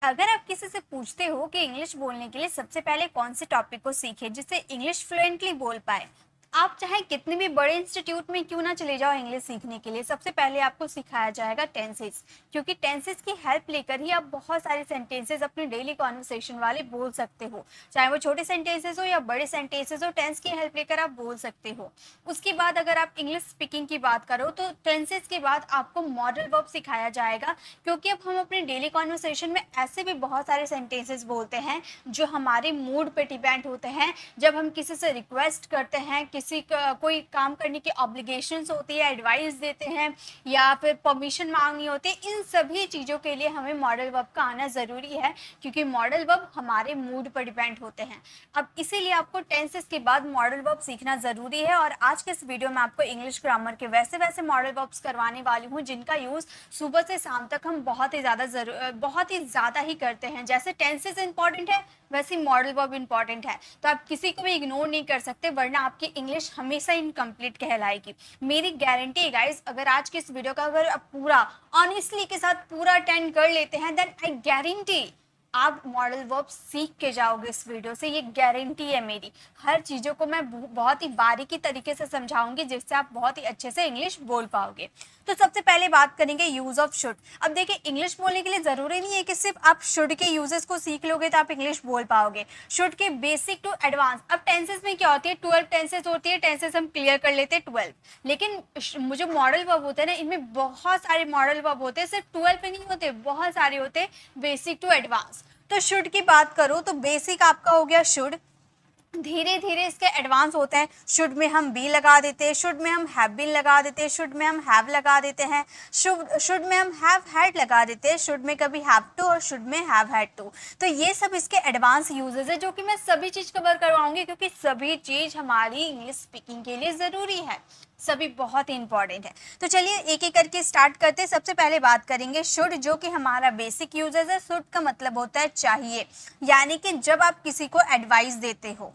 अगर आप किसी से पूछते हो कि इंग्लिश बोलने के लिए सबसे पहले कौन से टॉपिक को सीखे जिससे इंग्लिश फ्लुएंटली बोल पाए, आप चाहे कितने भी बड़े इंस्टीट्यूट में क्यों ना चले जाओ इंग्लिश सीखने के लिए, सबसे पहले आपको सिखाया जाएगा टेंसेस। क्योंकि टेंसेस की हेल्प लेकर ही आप बहुत सारे सेंटेंसेस अपने डेली कॉन्वर्सेशन वाले बोल सकते हो। चाहे वो छोटे सेंटेंसेस हो या बड़े सेंटेंसेस हो, टेंस की हेल्प लेकर आप बोल सकते हो। उसके बाद अगर आप इंग्लिश स्पीकिंग की बात करो तो टेंसेस के बाद आपको मॉडल वर्ब सिखाया जाएगा। क्योंकि अब हम अपने डेली कॉन्वर्सेशन में ऐसे भी बहुत सारे सेंटेंसेस बोलते हैं जो हमारे मूड पे डिपेंड होते हैं। जब हम किसी से रिक्वेस्ट करते हैं, किसी का कोई काम करने की ऑब्लिगेशंस होती है, एडवाइस देते हैं या फिर परमिशन मांगनी होती है, इन सभी चीज़ों के लिए हमें मॉडल वर्ब का आना ज़रूरी है। क्योंकि मॉडल वर्ब हमारे मूड पर डिपेंड होते हैं। अब इसीलिए आपको टेंसेस के बाद मॉडल वर्ब सीखना ज़रूरी है। और आज के इस वीडियो में आपको इंग्लिश ग्रामर के वैसे वैसे मॉडल वर्ब्स करवाने वाली हूँ जिनका यूज़ सुबह से शाम तक हम बहुत ही ज़्यादा ही करते हैं। जैसे टेंसेस इंपॉर्टेंट है, वैसे मॉडल वर्ब इंपॉर्टेंट है। तो आप किसी को भी इग्नोर नहीं कर सकते, वरना आपकी इंग्लिश हमेशा इनकम्प्लीट कहलाएगी। मेरी गारंटी है गाइस, अगर आज के इस वीडियो का अगर आप पूरा ऑनेस्टली के साथ पूरा अटेंड कर लेते हैं, देन आई गारंटी आप मॉडल वर्ब सीख के जाओगे इस वीडियो से। ये गारंटी है मेरी। हर चीज़ों को मैं बहुत ही बारीकी तरीके से समझाऊंगी जिससे आप बहुत ही अच्छे से इंग्लिश बोल पाओगे। तो सबसे पहले बात करेंगे यूज़ ऑफ शुड। अब देखिए, इंग्लिश बोलने के लिए ज़रूरी नहीं है कि सिर्फ आप शुड के यूजेस को सीख लोगे तो आप इंग्लिश बोल पाओगे। शुड के बेसिक टू एडवांस। अब टेंसेस में क्या होती है, 12 टेंसेस होती है। टेंसेस हम क्लियर कर लेते हैं 12। लेकिन जो मॉडल वर्ब होते हैं ना, इनमें बहुत सारे मॉडल वर्ब होते हैं, सिर्फ 12 पे नहीं होते, बहुत सारे होते हैं बेसिक टू एडवांस। तो शुड की बात करो तो बेसिक आपका हो गया शुड। धीरे धीरे इसके एडवांस होते हैं। शुड में हम बी लगा देते हैं, शुड में हम हैव बीन लगा देते हैं, शुड में हम हैव लगा देते हैं, शुड में हम हैव हैड लगा देते हैं, शुड में कभी हैव टू और शुड में हैव हैड टू। तो ये सब इसके एडवांस यूजेस है जो कि मैं सभी चीज़ कवर करवाऊंगी, क्योंकि सभी चीज़ हमारी इंग्लिश स्पीकिंग के लिए ज़रूरी है, सभी बहुत ही इंपॉर्टेंट है। तो चलिए एक एक करके स्टार्ट करते हैं। सबसे पहले बात करेंगे शुड, जो कि हमारा बेसिक यूजेस है। शुड का मतलब होता है चाहिए, यानी कि जब आप किसी को एडवाइस देते हो,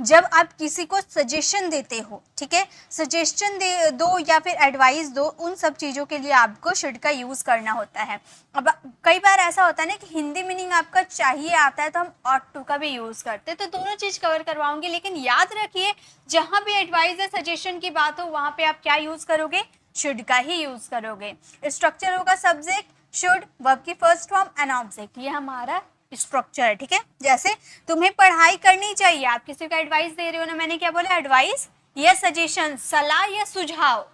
जब आप किसी को सजेशन देते हो, ठीक है, सजेशन दे दो या फिर एडवाइस दो, उन सब चीज़ों के लिए आपको शुड का यूज़ करना होता है। अब कई बार ऐसा होता है ना कि हिंदी मीनिंग आपका चाहिए आता है तो हम ऑट टू का भी यूज़ करते हैं। तो दोनों चीज़ कवर करवाऊंगी, लेकिन याद रखिए जहाँ भी एडवाइस या सजेशन की बात हो वहाँ पे आप क्या यूज़ करोगे, शुड का ही यूज़ करोगे। स्ट्रक्चर होगा सब्जेक्ट, शुड, वर्ब की फर्स्ट फॉर्म एंड ऑब्जेक्ट, ये हमारा स्ट्रक्चर है, ठीक है। जैसे तुम्हें पढ़ाई करनी चाहिए, आप किसी को एडवाइस दे रहे हो ना, मैंने क्या बोला, एडवाइस या सजेशन, सलाह या सुझाव।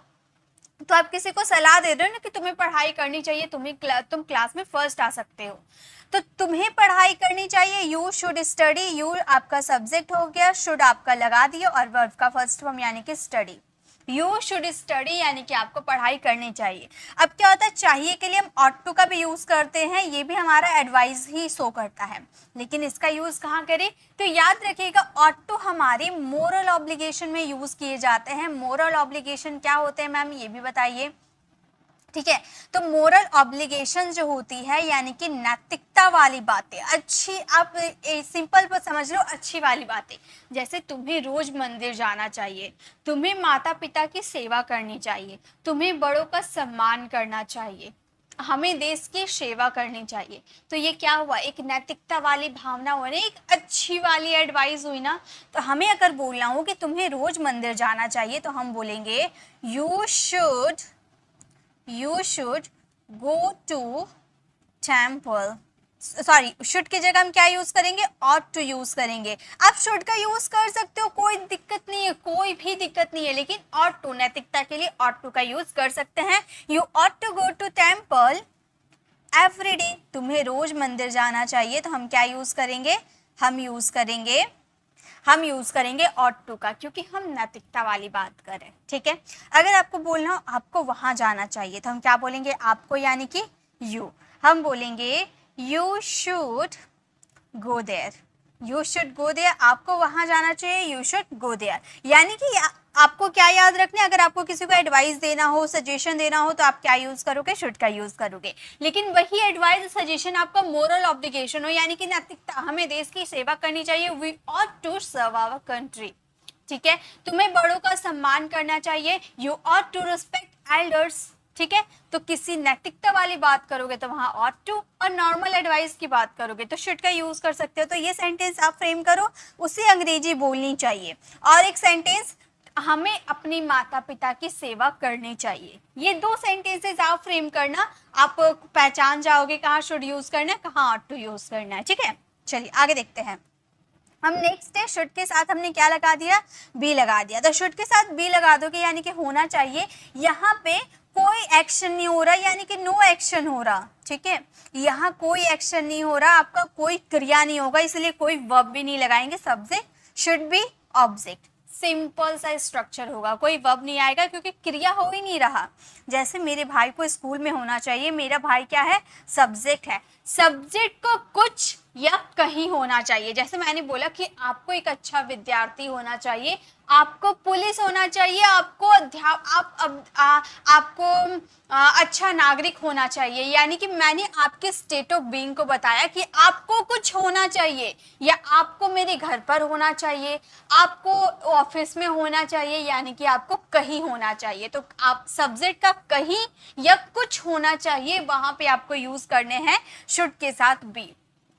तो आप किसी को सलाह दे रहे हो ना कि तुम्हें पढ़ाई करनी चाहिए, तुम क्लास में फर्स्ट आ सकते हो, तो तुम्हें पढ़ाई करनी चाहिए, यू शुड स्टडी। यू आपका सब्जेक्ट हो गया, शुड आपका लगा दिया और वर्ब का फर्स्ट फॉर्म यानी कि स्टडी। यू शुड स्टडी यानी कि आपको पढ़ाई करनी चाहिए। अब क्या होता है, चाहिए के लिए हम ऑट टू का भी यूज़ करते हैं, ये भी हमारा एडवाइस ही शो करता है, लेकिन इसका यूज़ कहाँ करें, तो याद रखिएगा ऑट टू हमारे मोरल ऑब्लिगेशन में यूज़ किए जाते हैं। मोरल ऑब्लिगेशन क्या होते हैं मैम, ये भी बताइए, ठीक है। तो मोरल ऑब्लिगेशन जो होती है यानी कि नैतिकता वाली बातें, अच्छी, आप सिंपल पर समझ लो, अच्छी वाली बातें। जैसे तुम्हें रोज मंदिर जाना चाहिए, तुम्हें माता पिता की सेवा करनी चाहिए, तुम्हें बड़ों का सम्मान करना चाहिए, हमें देश की सेवा करनी चाहिए। तो ये क्या हुआ, एक नैतिकता वाली भावना हुई ना, एक अच्छी वाली एडवाइस हुई ना। तो हमें अगर बोलना हो कि तुम्हें रोज मंदिर जाना चाहिए तो हम बोलेंगे you should go to temple। Sorry, should की जगह हम क्या यूज करेंगे, ought to यूज करेंगे। आप शुड का यूज कर सकते हो, कोई दिक्कत नहीं है, कोई भी दिक्कत नहीं है, लेकिन ought to नैतिकता के लिए ought to का यूज कर सकते हैं। you ought to go to temple every day। तुम्हें रोज मंदिर जाना चाहिए, तो हम क्या यूज करेंगे, हम यूज करेंगे ought to का, क्योंकि हम नैतिकता वाली बात करें, ठीक है। अगर आपको बोलना हो आपको वहां जाना चाहिए तो हम क्या बोलेंगे, आपको यानी कि यू, हम बोलेंगे you should go there. You should go there, आपको वहां जाना चाहिए, यू शुड गो देयर। यानी कि आपको क्या याद रखना है, अगर आपको किसी को एडवाइस देना हो, सजेशन देना हो, तो आप क्या यूज करोगे, शुड का यूज करोगे। लेकिन वही एडवाइस सजेशन आपका मोरल ऑब्लिगेशन हो, यानी कि नैतिकता, हमें देश की सेवा करनी चाहिए, we ought to serve our country, ठीक है। तुम्हें बड़ों का सम्मान करना चाहिए, you ought to respect elders, ठीक है। तो किसी नैतिकता वाली बात करोगे तो वहां ought to, और नॉर्मल एडवाइस की बात करोगे तो should का यूज कर सकते हो। तो ये सेंटेंस आप फ्रेम करो, उसे अंग्रेजी बोलनी चाहिए। और एक सेंटेंस, हमें अपनी माता पिता की सेवा करनी चाहिए। ये दो सेंटेंसेस आप फ्रेम करना, आप पहचान जाओगे कहाँ शुड यूज करना है, कहाँ ought to यूज करना है। ठीक है, चलिए आगे देखते हैं। हम नेक्स्ट है, शुड के साथ हमने क्या लगा दिया, बी लगा दिया। तो शुड के साथ बी लगा दोगे यानी कि होना चाहिए। यहाँ पे कोई एक्शन नहीं हो रहा, यानी कि नो एक्शन हो रहा। ठीक है, यहाँ कोई एक्शन नहीं हो रहा, आपका कोई क्रिया नहीं होगा, इसलिए कोई वर्ब भी नहीं लगाएंगे। Subject should be object, simple सा स्ट्रक्चर होगा, कोई वर्ब नहीं आएगा क्योंकि क्रिया हो ही नहीं रहा। जैसे मेरे भाई को स्कूल में होना चाहिए, मेरा भाई क्या है, सब्जेक्ट है। सब्जेक्ट को कुछ या कहीं होना चाहिए। जैसे मैंने बोला कि आपको एक अच्छा विद्यार्थी होना चाहिए, आपको पुलिस होना चाहिए, आपको अच्छा नागरिक होना चाहिए। यानी कि मैंने आपके स्टेट ऑफ बीइंग को बताया कि आपको कुछ होना चाहिए, या आपको मेरे घर पर होना चाहिए, आपको ऑफिस में होना चाहिए, यानी कि आपको कहीं होना चाहिए। तो आप सब्जेक्ट का कहीं या कुछ होना चाहिए, वहां पे आपको यूज करने हैं शुड के साथ बी।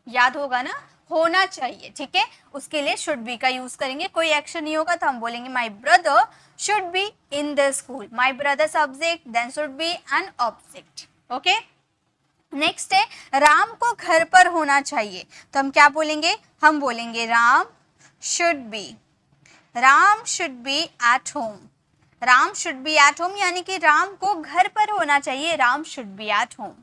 याद होगा ना, होना चाहिए। ठीक है, उसके लिए शुड बी का यूज करेंगे। कोई एक्शन नहीं होगा तो हम बोलेंगे my brother should be in the school. My brother subject, then should be an object. Okay, next है, राम को घर पर होना चाहिए। तो हम क्या बोलेंगे, हम बोलेंगे Ram should be eight home. Ram should be at home, यानी कि राम को घर पर होना चाहिए, Ram should be eight home.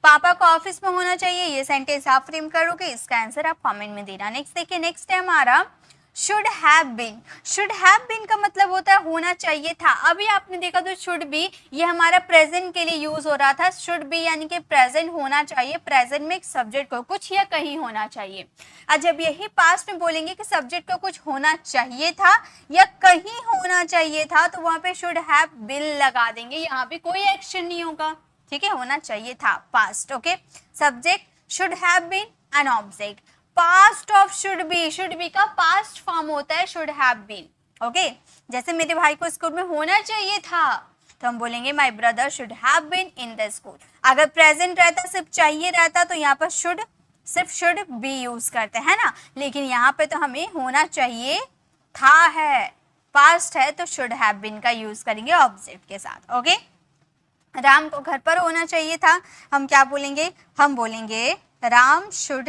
पापा को ऑफिस में होना चाहिए, ये सेंटेंस आप फ्रेम करोगे, इसका आंसर आप कमेंट में देना। नेक्स्ट देखिए, नेक्स्ट है हमारा should have been. Should have been का मतलब होता है होना चाहिए था। अभी आपने देखा तो शुड बी ये हमारा प्रेजेंट के लिए यूज हो रहा था। शुड बी यानी कि प्रेजेंट होना चाहिए, प्रेजेंट में सब्जेक्ट को कुछ या कहीं होना चाहिए। और जब यही पास्ट में बोलेंगे कि सब्जेक्ट को कुछ होना चाहिए था या कहीं होना चाहिए था, तो वहां पे शुड हैव बीन लगा देंगे, यहाँ पे कोई एक्शन नहीं होगा। ठीक है, होना चाहिए था, past. Okay, subject should have been an object. Past of should be का पास्ट फॉर्म होता है शुड हैव बीन। ओके, जैसे मेरे भाई को स्कूल में होना चाहिए था, तो हम बोलेंगे my brother should have been in the school. अगर प्रेजेंट रहता, सिर्फ चाहिए रहता, तो यहाँ पर सिर्फ शुड बी यूज करते हैं ना, लेकिन यहाँ पे तो हमें होना चाहिए था है, पास्ट है, तो शुड हैव बीन का यूज करेंगे ऑब्जेक्ट के साथ। ओके, राम को घर पर होना चाहिए था, हम क्या बोलेंगे, हम बोलेंगे Ram should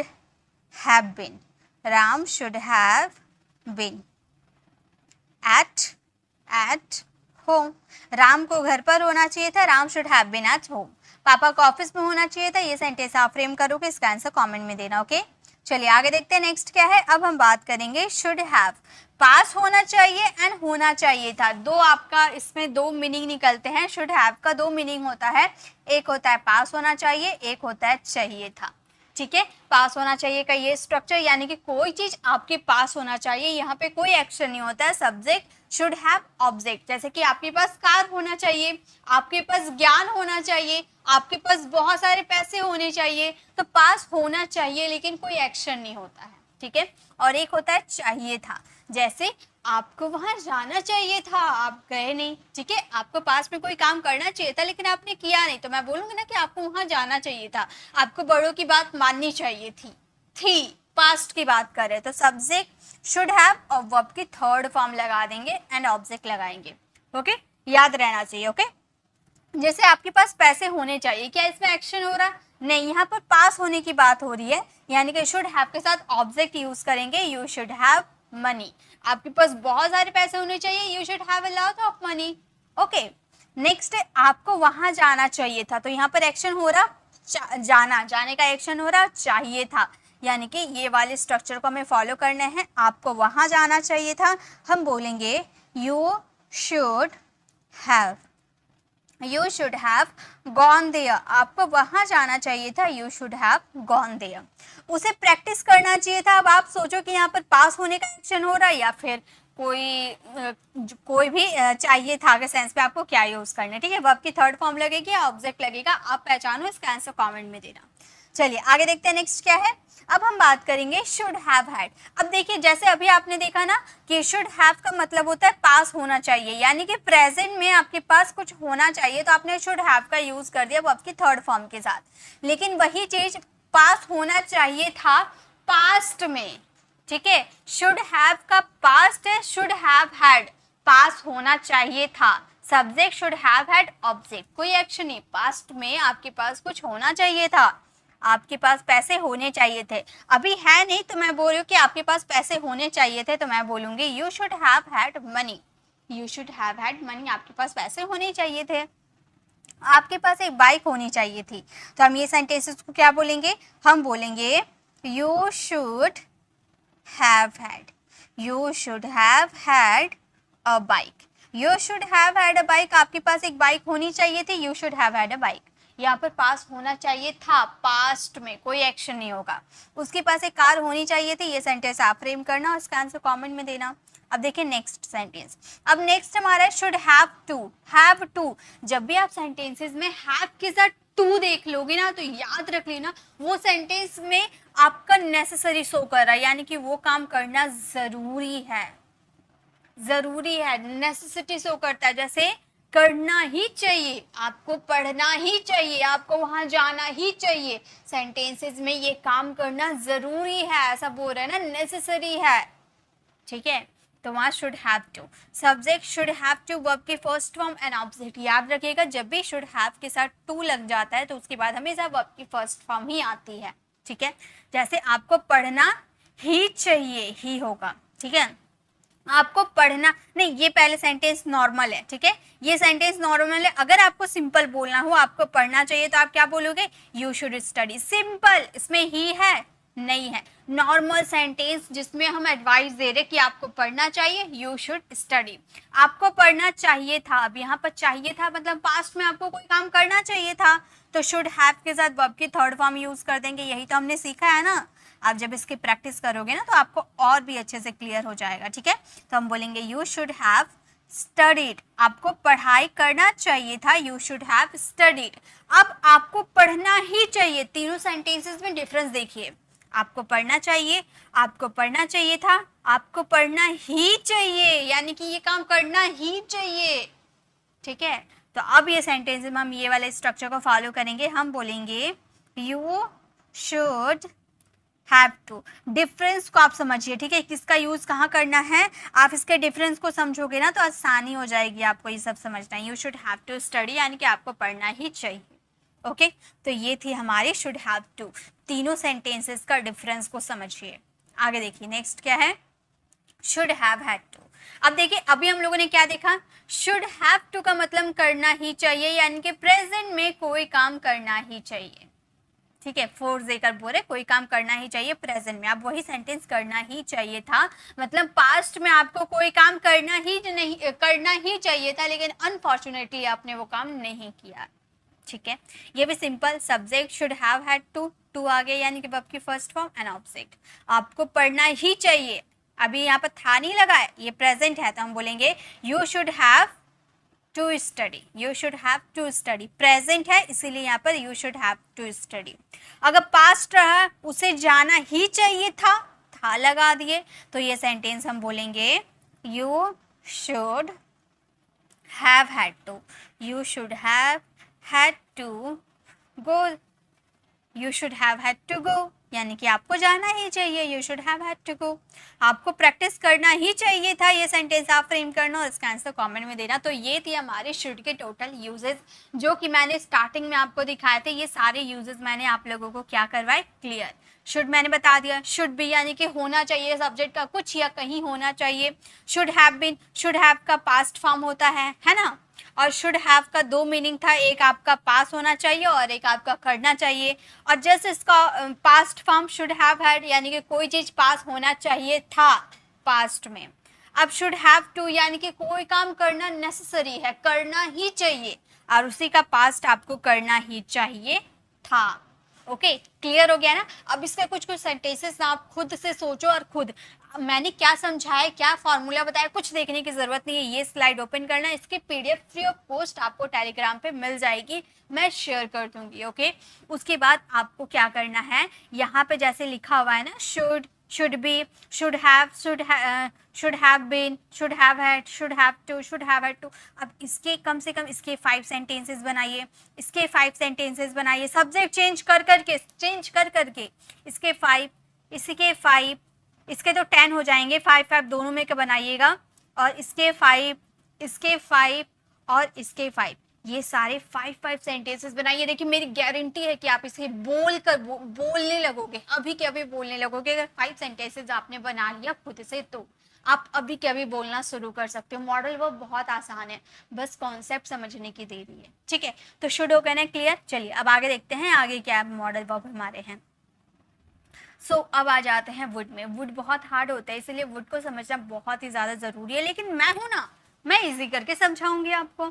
have been at home. राम को घर पर होना चाहिए था, Ram should have been at home. पापा को ऑफिस में होना चाहिए था, ये सेंटेंस आप फ्रेम करोगे, इसका आंसर कमेंट में देना। ओके, चलिए आगे देखते हैं। नेक्स्ट क्या है, अब हम बात करेंगे शुड हैव। पास होना चाहिए एंड होना चाहिए था, दो आपका इसमें दो मीनिंग निकलते हैं। शुड हैव का दो मीनिंग होता है, एक होता है पास होना चाहिए, एक होता है चाहिए था। ठीक है, पास होना चाहिए का ये स्ट्रक्चर, यानी कि कोई चीज आपके पास होना चाहिए, यहाँ पे कोई एक्शन नहीं होता है। सब्जेक्ट शुड हैव ऑब्जेक्ट, जैसे कि आपके पास कार होना चाहिए, आपके पास ज्ञान होना चाहिए, आपके पास बहुत सारे पैसे होने चाहिए, तो पास होना चाहिए लेकिन कोई एक्शन नहीं होता है। ठीक है, और एक होता है चाहिए था, जैसे आपको वहां जाना चाहिए था, आप गए नहीं। ठीक है, आपको पास में कोई काम करना चाहिए था लेकिन आपने किया नहीं, तो मैं बोलूंगी ना कि आपको वहां जाना चाहिए था, आपको बड़ों की बात माननी चाहिए थी। पास्ट की बात करें तो सब्जेक्ट शुड हैव और वर्ब की थर्ड फॉर्म लगा देंगे एंड ऑब्जेक्ट लगाएंगे। ओके, याद रहना चाहिए। ओके, जैसे आपके पास पैसे होने चाहिए, क्या इसमें एक्शन हो रहा नहीं, यहाँ पर पास होने की बात हो रही है, यानी कि शुड हैव के साथ ऑब्जेक्ट यूज करेंगे। यू शुड हैव मनी, आपके पास बहुत सारे पैसे होने चाहिए, you should have a lot of money. Okay, next आपको वहां जाना चाहिए था, तो यहाँ पर एक्शन हो रहा जाने का एक्शन हो रहा चाहिए था, यानी कि ये वाले स्ट्रक्चर को हमें फॉलो करना है। आपको वहां जाना चाहिए था, हम बोलेंगे you should have gone there. आपको वहां जाना चाहिए था, you should have gone there. उसे प्रैक्टिस करना चाहिए था। अब आप सोचो कि यहाँ पर पास होने का एक्शन हो रहा है या फिर कोई भी चाहिए था के सेंस पे आपको क्या यूज करना है। ठीक है, वर्ब की थर्ड फॉर्म लगेगी या ऑब्जेक्ट लगेगा, आप पहचानो, इसका आंसर कमेंट में देना। चलिए आगे देखते हैं। नेक्स्ट क्या है, अब हम बात करेंगे शुड हैव हैड। अब देखिए जैसे अभी आपने देखा ना कि शुड हैव का मतलब होता है पास होना चाहिए, यानी कि प्रेजेंट में आपके पास कुछ होना चाहिए, तो आपने शुड हैव का यूज कर दिया वो आपकी थर्ड फॉर्म के साथ। लेकिन वही चीज पास होना चाहिए था पास्ट में, ठीक है। शुड हैव का पास्ट है शुड हैव हैड, पास होना चाहिए था। Subject should have had, object कोई एक्शन नहीं, पास्ट में आपके पास कुछ होना चाहिए था, आपके पास पैसे होने चाहिए थे। अभी है नहीं तो मैं बोल रही हूँ कि आपके पास पैसे होने चाहिए थे, तो मैं बोलूंगी you should have had money, you should have had money, आपके पास पैसे होने चाहिए थे। आपके पास एक बाइक होनी चाहिए थी, तो हम ये सेंटेंसेस को क्या बोलेंगे, हम बोलेंगे you should have had, you should have had a bike, you should have had a bike, आपके पास एक बाइक होनी चाहिए थी, you should have had a bike. यहाँ पर पास होना चाहिए था, पास्ट में कोई एक्शन नहीं होगा। उसके पास एक कार होनी चाहिए थी, ये सेंटेंस आप फ्रेम करना और इसका आंसर कमेंट में देना। अब देखिए नेक्स्ट सेंटेंस, अब नेक्स्ट हमारा है should have to. Have to, जब भी आप सेंटेंसेस में हैव के साथ टू देख लोगे ना तो याद रख लेना वो सेंटेंस में आपका नेसेसरी शो कर रहा है, यानी कि वो काम करना जरूरी है, जरूरी है, नेसेसिटी शो करता है। जैसे करना ही चाहिए, आपको पढ़ना ही चाहिए, आपको वहां जाना ही चाहिए, सेंटेंसेस में ये काम करना जरूरी है, ऐसा बोल रहा है ना, नेसेसरी है, ठीक है। तो वहां should have to, subject should have to, verb की फर्स्ट फॉर्म एंड ऑब्जेक्ट। याद रखिएगा जब भी शुड हैव के साथ टू लग जाता है तो उसके बाद हमेशा वर्ब की फर्स्ट फॉर्म ही आती है, ठीक है। जैसे आपको पढ़ना ही चाहिए, ही होगा, ठीक है। आपको पढ़ना नहीं, ये पहले सेंटेंस नॉर्मल है, ठीक है, ये सेंटेंस नॉर्मल है। अगर आपको सिंपल बोलना हो, आपको पढ़ना चाहिए, तो आप क्या बोलोगे, यू शुड स्टडी। सिंपल, इसमें ही है नहीं है। नॉर्मल सेंटेंस जिसमें हम एडवाइस दे रहे कि आपको पढ़ना चाहिए, यू शुड स्टडी। आपको पढ़ना चाहिए था, अब यहाँ पर चाहिए था मतलब पास्ट में आपको कोई काम करना चाहिए था, तो शुड हैव के साथ वर्ब की थर्ड फॉर्म यूज कर देंगे। यही तो हमने सीखा है ना, आप जब इसकी प्रैक्टिस करोगे ना तो आपको और भी अच्छे से क्लियर हो जाएगा, ठीक है। तो हम बोलेंगे यू शुड हैव स्टडीड, आपको पढ़ाई करना चाहिए था, यू शुड हैव स्टडीड। अब आपको पढ़ना ही चाहिए, तीनों सेंटेंसेस में डिफरेंस देखिए, आपको पढ़ना चाहिए, आपको पढ़ना चाहिए था, आपको पढ़ना ही चाहिए, यानी कि ये काम करना ही चाहिए, ठीक है। तो अब ये सेंटेंस में हम ये वाले स्ट्रक्चर को फॉलो करेंगे, हम बोलेंगे you should have to. Difference को आप समझिए, ठीक है, किसका यूज कहाँ करना है, आप इसके डिफरेंस को समझोगे ना तो आसानी हो जाएगी आपको ये सब समझना। You should have to study, यानी कि आपको पढ़ना ही चाहिए, ओके। तो ये थी हमारी शुड हैव टू, तीनों सेंटेंसेस का डिफरेंस को समझिए। आगे देखिए नेक्स्ट क्या है, शुड हैव हैड टू। अब देखिए अभी हम लोगों ने क्या देखा, शुड हैव टू का मतलब करना ही चाहिए, यानी कि प्रेजेंट में कोई काम करना ही चाहिए, ठीक है। फोर्स देकर बोले कोई काम करना ही चाहिए प्रेजेंट में, अब वही सेंटेंस करना ही चाहिए था, मतलब पास्ट में आपको कोई काम करना ही चाहिए था, लेकिन अनफॉर्चुनेटली आपने वो काम नहीं किया, ठीक है। ये भी simple, subject should have had to, to आ गया यानी कि वर्ब की फर्स्ट फॉर्म एंड ऑब्जेक्ट। आपको पढ़ना ही चाहिए, अभी यहाँ पर था नहीं लगा है, ये प्रेजेंट है, तो हम बोलेंगे you should have to study, you should have to study. Present है इसीलिए यहाँ पर you should have to study. अगर पास्ट रहा, उसे जाना ही चाहिए था लगा दिए, तो ये सेंटेंस हम बोलेंगे you should have had to, you should have had to go, you should have had to go, यानी कि आपको जाना ही चाहिए, you should have had to go। आपको प्रैक्टिस करना ही चाहिए था, ये सेंटेंस आप फ्रेम करना और इसका आंसर कमेंट में देना। तो ये थी हमारे शुड के टोटल यूजेस, जो कि मैंने स्टार्टिंग में आपको दिखाए थे। ये सारे यूजेस मैंने आप लोगों को क्या करवाए, क्लियर। शुड मैंने बता दिया, शुड बी यानी कि होना चाहिए, सब्जेक्ट का कुछ या कहीं होना चाहिए। Should have been, should have का पास्ट फॉर्म होता है ना, और शुड हैव का दो मीनिंग था, एक आपका पास होना चाहिए और एक आपका करना चाहिए। और जैसे इसका past form should have had, यानी कि कोई चीज पास होना चाहिए था पास्ट में। अब शुड हैव टू यानी कि कोई काम करना नेसेसरी है, करना ही चाहिए, और उसी का पास्ट आपको करना ही चाहिए था, ओके। क्लियर हो गया ना। अब इसका कुछ कुछ सेंटेंसेस ना आप खुद से सोचो और खुद मैंने क्या समझाया, क्या फॉर्मूला बताया, कुछ देखने की जरूरत नहीं है। ये स्लाइड ओपन करना, इसकी पीडीएफ फ्री ऑफ कॉस्ट आपको टेलीग्राम पे मिल जाएगी, मैं शेयर कर दूंगी। ओके, उसके बाद आपको क्या करना है, यहाँ पे जैसे लिखा हुआ है ना, should be, should have, should have been, should have had, should have to, should have had to। अब इसके कम से कम इसके 5 सेंटेंसेस बनाइए, इसके 5 सेंटेंसेस बनाइए, सब्जेक्ट चेंज कर करके इसके 5, इसके 5, इसके तो 10 हो जाएंगे, 5 दोनों में के बनाइएगा, और इसके 5, इसके 5 और इसके 5, ये सारे 5 सेंटेंसेस बनाइए। देखिए मेरी गारंटी है कि आप इसे बोलने लगोगे, अभी के अभी बोलने लगोगे। अगर 5 सेंटेंसेस आपने बना लिया खुद से तो आप अभी के अभी बोलना शुरू कर सकते हो। मॉडल वर्ब बहुत आसान है, बस कॉन्सेप्ट समझने की देरी है। ठीक है, तो शुड हो गया ना क्लियर। चलिए अब आगे देखते हैं आगे क्या मॉडल वर्ब हमारे हैं। सो अब आ जाते हैं वुड में। वुड बहुत हार्ड होता है, इसलिए वुड को समझना बहुत ही ज़्यादा ज़रूरी है, लेकिन मैं हूं ना, मैं इजी करके समझाऊंगी आपको।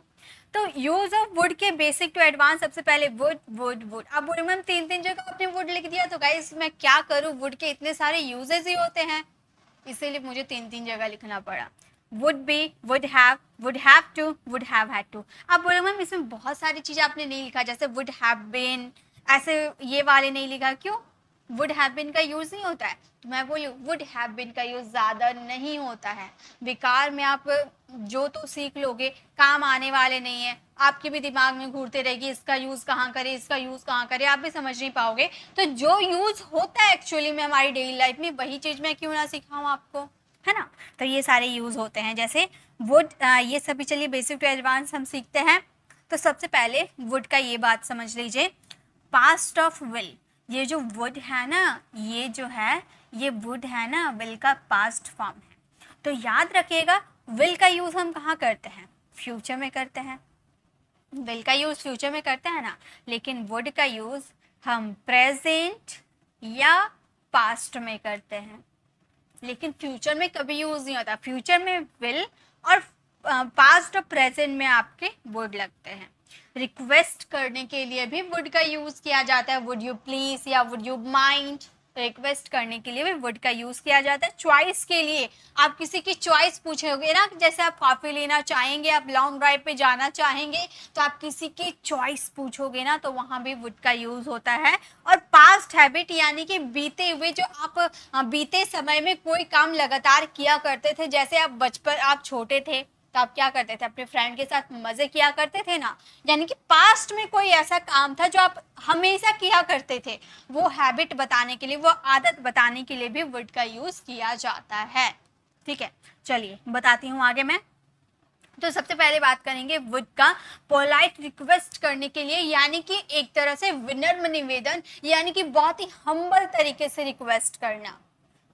तो यूज ऑफ वुड के बेसिक टू एडवांस, सबसे पहले वुड वुड वुड। अब वुड में 3 जगह आपने वुड लिख दिया, तो गाइस मैं क्या करूं, वुड के इतने सारे यूजेस ही होते हैं, इसीलिए मुझे 3 जगह लिखना पड़ा। Would be, would have to, would have had to. अब बोलो मैम इसमें बहुत सारी चीज़ें आपने नहीं लिखा, जैसे वुड हैव बीन, ऐसे ये वाले नहीं लिखा, क्यों? वुड हैव बीन का यूज नहीं होता है, तो मैं बोली वुड हैव बीन का यूज ज्यादा नहीं होता है। बेकार में आप जो तो सीख लोगे, काम आने वाले नहीं है, आपके भी दिमाग में घूरते रहेगी इसका यूज कहाँ करे, इसका यूज कहाँ करे, आप भी समझ नहीं पाओगे। तो जो यूज होता है एक्चुअली में हमारी डेली लाइफ में, वही चीज मैं क्यों ना सिखाऊं आपको, है ना। तो ये सारे यूज होते हैं, जैसे वुड, ये सभी चलिए बेसिक टू एडवांस हम सीखते हैं। तो सबसे पहले वुड का ये बात समझ लीजिए, पास्ट ऑफ विल। ये जो वुड है ना, ये जो है, ये वुड है ना, विल का पास्ट फॉर्म है। तो याद रखिएगा विल का यूज हम कहाँ करते हैं, फ्यूचर में करते हैं। विल का यूज फ्यूचर में करते हैं ना, लेकिन वुड का यूज हम प्रेजेंट या पास्ट में करते हैं, लेकिन फ्यूचर में कभी यूज नहीं होता। फ्यूचर में विल और पास्ट और प्रेजेंट में आपके वुड लगते हैं। रिक्वेस्ट करने के लिए भी वुड का यूज किया जाता है, वुड यू प्लीज या वुड यू माइंड, रिक्वेस्ट करने के लिए भी वुड का यूज किया जाता है। चॉइस के लिए, आप किसी की चॉइस पूछोगे ना, जैसे आप कॉफी लेना चाहेंगे, आप लॉन्ग ड्राइव पे जाना चाहेंगे, तो आप किसी की चॉइस पूछोगे ना, तो वहां भी वुड का यूज होता है। और पास्ट हैबिट यानी कि बीते हुए, जो आप बीते समय में कोई काम लगातार किया करते थे, जैसे आप बचपन, आप छोटे थे तो आप क्या करते थे, अपने फ्रेंड के साथ मजे किया करते थे ना, यानी कि पास्ट में कोई ऐसा काम था जो आप हमेशा किया करते थे, वो हैबिट बताने के लिए, वो आदत बताने के लिए भी वुड का यूज किया जाता है। ठीक है, चलिए बताती हूँ आगे मैं। तो सबसे पहले बात करेंगे वुड का पोलाइट रिक्वेस्ट करने के लिए, यानी कि एक तरह से विनम्र निवेदन, यानी कि बहुत ही हम्बल तरीके से रिक्वेस्ट करना,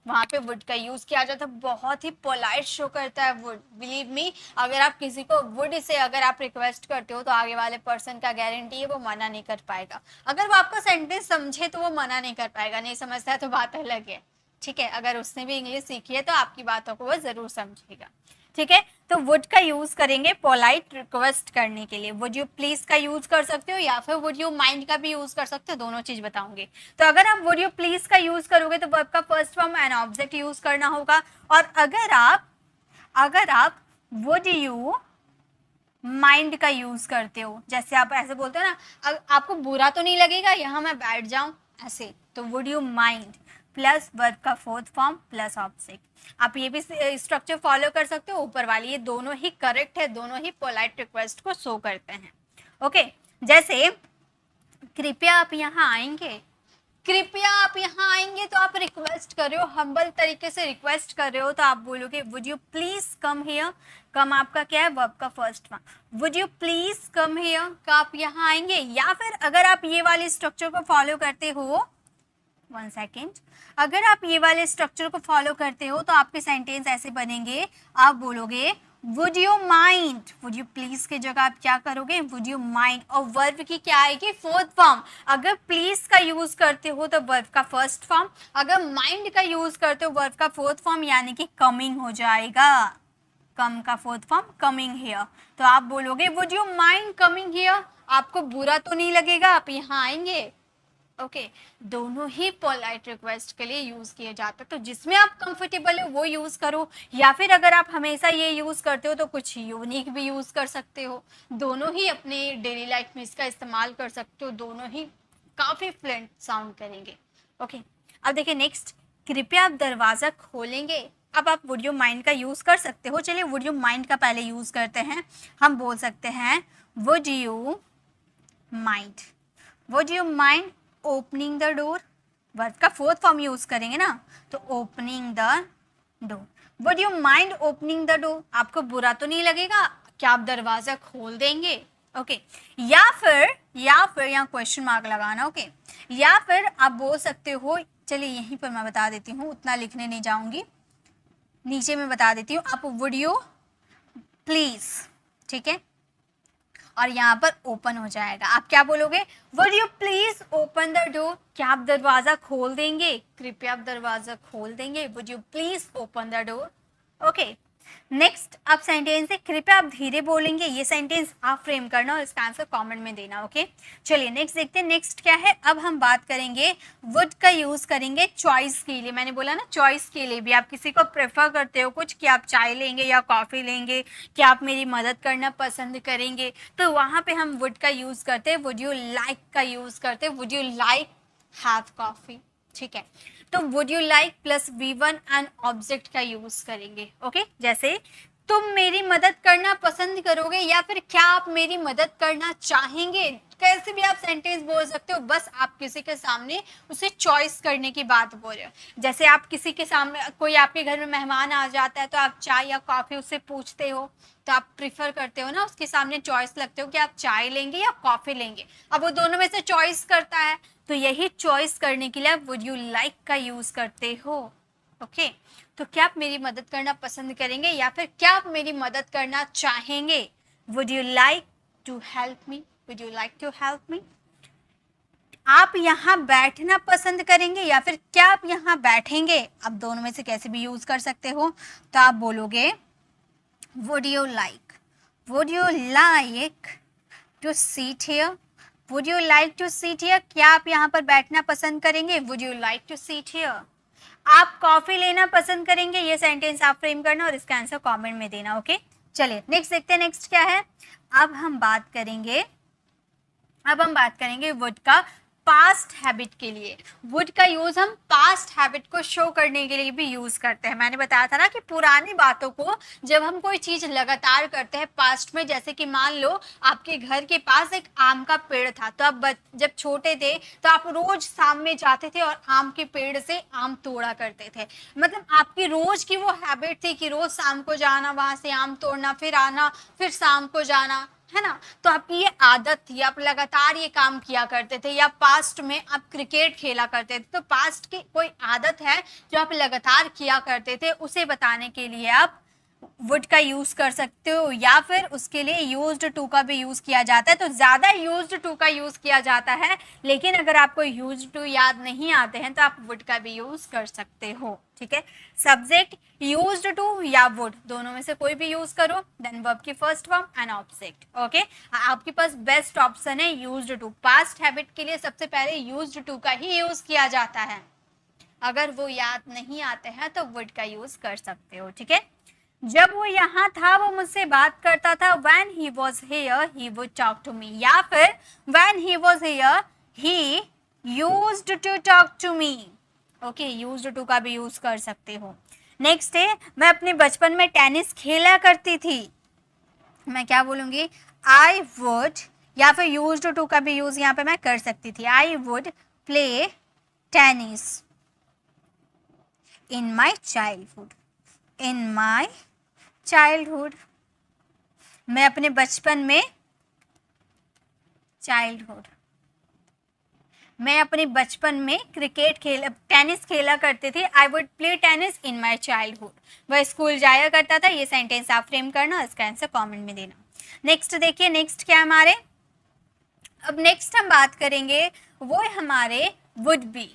वहां पे वुड का यूज किया जाता है। बहुत ही पोलाइट शो करता है वुड, बिलीव मी। अगर आप किसी को वुड से अगर आप रिक्वेस्ट करते हो, तो आगे वाले पर्सन का गारंटी है वो मना नहीं कर पाएगा। अगर वो आपका सेंटेंस समझे तो वो मना नहीं कर पाएगा, नहीं समझता है तो बात अलग है। ठीक है, अगर उसने भी इंग्लिश सीखी है तो आपकी बातों को वो जरूर समझेगा। ठीक है, तो वुड का यूज करेंगे पोलाइट रिक्वेस्ट करने के लिए। वुड यू प्लीज का यूज कर सकते हो, या फिर वुड यू माइंड का भी यूज कर सकते हो, दोनों चीज बताऊंगी। तो अगर आप वुड यू प्लीज का यूज करोगे तो वर्ब का first form an object use करना होगा। और अगर आप वुड यू माइंड का यूज करते हो, जैसे आप ऐसे बोलते हो ना, आपको बुरा तो नहीं लगेगा यहाँ मैं बैठ जाऊं ऐसे, तो would you mind plus verb का फोर्थ फॉर्म प्लस ऑब्जेक्ट। आप ये भी स्ट्रक्चर फॉलो कर सकते हो ऊपर वाली, ये दोनों ही करेक्ट है, दोनों ही पोलाइट रिक्वेस्ट को शो करते हैं। ओके, जैसे कृपया आप यहाँ आएंगे, कृपया आप यहाँ आएंगे, तो आप रिक्वेस्ट कर रहे हो, हम्बल तरीके से रिक्वेस्ट कर रहे हो, तो आप बोलोगे would you please come here. Come आपका क्या है, वर्ब का first form. Would you please come here, का आप यहाँ आएंगे। या फिर अगर आप ये वाले स्ट्रक्चर को फॉलो करते हो, वन सेकेंड, अगर आप ये वाले स्ट्रक्चर को फॉलो करते हो तो आपके सेंटेंस ऐसे बनेंगे, आप बोलोगे would you mind, would you please की जगह आप क्या करोगे, वुड यू माइंड, और वर्ब की क्या आएगी, फोर्थ फॉर्म। अगर प्लीज का यूज करते हो तो वर्ब का फर्स्ट फॉर्म, अगर माइंड का यूज करते हो वर्ब का फोर्थ फॉर्म, यानी कि कमिंग हो जाएगा। कम का फोर्थ फॉर्म कमिंग हियर, तो आप बोलोगे would you mind coming here, आपको बुरा तो नहीं लगेगा आप यहाँ आएंगे। ओके दोनों ही पोलाइट रिक्वेस्ट के लिए यूज किए जाते हैं, तो जिसमें आप कंफर्टेबल हो वो यूज करो, या फिर अगर आप हमेशा ये यूज करते हो तो कुछ यूनिक भी यूज कर सकते हो। दोनों ही अपने डेली लाइफ में इसका इस्तेमाल कर सकते हो, दोनों ही काफी फ्लुएंट साउंड करेंगे। ओके अब देखिए नेक्स्ट, कृपया आप दरवाजा खोलेंगे। अब आप वुड यू माइंड का यूज कर सकते हो, चलिए वुड यू माइंड का पहले यूज करते हैं। हम बोल सकते हैं would you mind, would you mind opening the door. Verb का फोर्थ फॉर्म यूज करेंगे ना, तो opening the door. Would you mind opening the door, आपको बुरा तो नहीं लगेगा, क्या आप दरवाजा खोल देंगे? ओके या फिर यहाँ क्वेश्चन मार्क लगाना। ओके या फिर आप बोल सकते हो, चलिए यहीं पर मैं बता देती हूँ, उतना लिखने नहीं जाऊंगी, नीचे में बता देती हूँ। आप वुड यू प्लीज, ठीक है, और यहाँ पर ओपन हो जाएगा। आप क्या बोलोगे? Would you please open the door, क्या आप दरवाजा खोल देंगे? कृपया आप दरवाजा खोल देंगे, would you please open the door. Okay next अब सेंटेंस है कृपया आप धीरे बोलेंगे, ये सेंटेंस आप फ्रेम करना और इसका आंसर कमेंट में देना। ओके चलिए नेक्स्ट देखते हैं, नेक्स्ट क्या है। अब हम बात करेंगे वुड का यूज करेंगे चॉइस के लिए। मैंने बोला ना चॉइस के लिए भी, आप किसी को प्रेफर करते हो कुछ कि आप चाय लेंगे या कॉफी लेंगे, क्या आप मेरी मदद करना पसंद करेंगे, तो वहां पे हम वुड का यूज करते हैं, वुड यू लाइक का यूज करते हैं, would you like have coffee, ठीक है। तो would you like plus V1 and object का यूज करेंगे। ओके जैसे तुम मेरी मदद करना पसंद करोगे, या फिर क्या आप मेरी मदद करना चाहेंगे, कैसे भी आप सेंटेंस बोल सकते हो, बस आप किसी के सामने उसे चॉइस करने की बात बोल रहे हो। जैसे आप किसी के सामने, कोई आपके घर में मेहमान आ जाता है तो आप चाय या कॉफी उससे पूछते हो, तो आप प्रिफर करते हो ना, उसके सामने चॉइस लगते हो कि आप चाय लेंगे या कॉफी लेंगे। अब वो दोनों में से चॉइस करता है, तो यही चॉइस करने के लिए आप वुड यू लाइक का यूज करते हो। ओके तो क्या आप मेरी मदद करना पसंद करेंगे, या फिर क्या आप मेरी मदद करना चाहेंगे? Would you like to help me, would you like to help me. आप यहाँ बैठना पसंद करेंगे, या फिर क्या आप यहाँ बैठेंगे? आप दोनों में से कैसे भी यूज कर सकते हो, तो आप बोलोगे would you like to sit here, would you like to sit here, क्या आप यहाँ पर बैठना पसंद करेंगे? would you like to sit here। आप कॉफी लेना पसंद करेंगे, ये सेंटेंस आप फ्रेम करना और इसका आंसर कमेंट में देना। ओके चलिए नेक्स्ट देखते हैं, नेक्स्ट क्या है। अब हम बात करेंगे वुड का पास्ट हैबिट के लिए। वुड का यूज हम पास्ट हैबिट को शो करने के लिए भी यूज करते हैं। मैंने बताया था ना कि पुरानी बातों को जब हम कोई चीज लगातार करते हैं पास्ट में, जैसे कि मान लो आपके घर के पास एक आम का पेड़ था, तो आप जब छोटे थे तो आप रोज शाम में जाते थे और आम के पेड़ से आम तोड़ा करते थे। मतलब आपकी रोज की वो हैबिट थी कि रोज शाम को जाना, वहां से आम तोड़ना, फिर आना, फिर शाम को जाना, है ना। तो आपकी ये आदत थी, आप लगातार ये काम किया करते थे। या पास्ट में आप क्रिकेट खेला करते थे, तो पास्ट की कोई आदत है जो आप लगातार किया करते थे, उसे बताने के लिए आप वुड का यूज कर सकते हो, या फिर उसके लिए यूज्ड टू का भी यूज किया जाता है। तो ज्यादा यूज्ड टू का यूज किया जाता है, लेकिन अगर आपको यूज्ड टू याद नहीं आते हैं तो आप वुड का भी यूज कर सकते हो, ठीक है। सब्जेक्ट यूज्ड टू या वुड, दोनों में से कोई भी यूज करो, देन वर्ब की first form and object. Okay आपके पास बेस्ट ऑप्शन है यूज्ड टू। पास्ट हैबिट के लिए सबसे पहले यूज्ड टू का ही यूज किया जाता है, अगर वो याद नहीं आते हैं तो वुड का यूज कर सकते हो, ठीक है। जब वो यहाँ था वो मुझसे बात करता था, when he was here he would talk to me, या फिर when he was here he used to talk to me। Okay used to का भी यूज कर सकते हो। नेक्स्ट है, मैं अपने बचपन में टेनिस खेला करती थी। मैं क्या बोलूंगी? I would, या फिर used to का भी यूज यहाँ पे मैं कर सकती थी। I would play tennis in my childhood, in my childhood, मैं अपने बचपन में टेनिस खेला करती थी। I would play tennis in my childhood, वह स्कूल जाया करता था। ये सेंटेंस आप फ्रेम करना, इसका आंसर कमेंट में देना। नेक्स्ट देखिए, नेक्स्ट क्या हमारे, अब नेक्स्ट हम बात करेंगे वो हमारे वुड बी।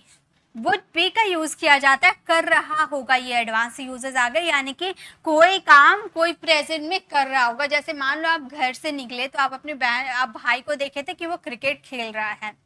वुड बी का यूज किया जाता है कर रहा होगा, ये एडवांस यूजेस आ गए, यानी कि कोई काम कोई प्रेजेंट में कर रहा होगा। जैसे मान लो आप घर से निकले तो आप अपने आप भाई को देखे थे कि वो क्रिकेट खेल रहा है,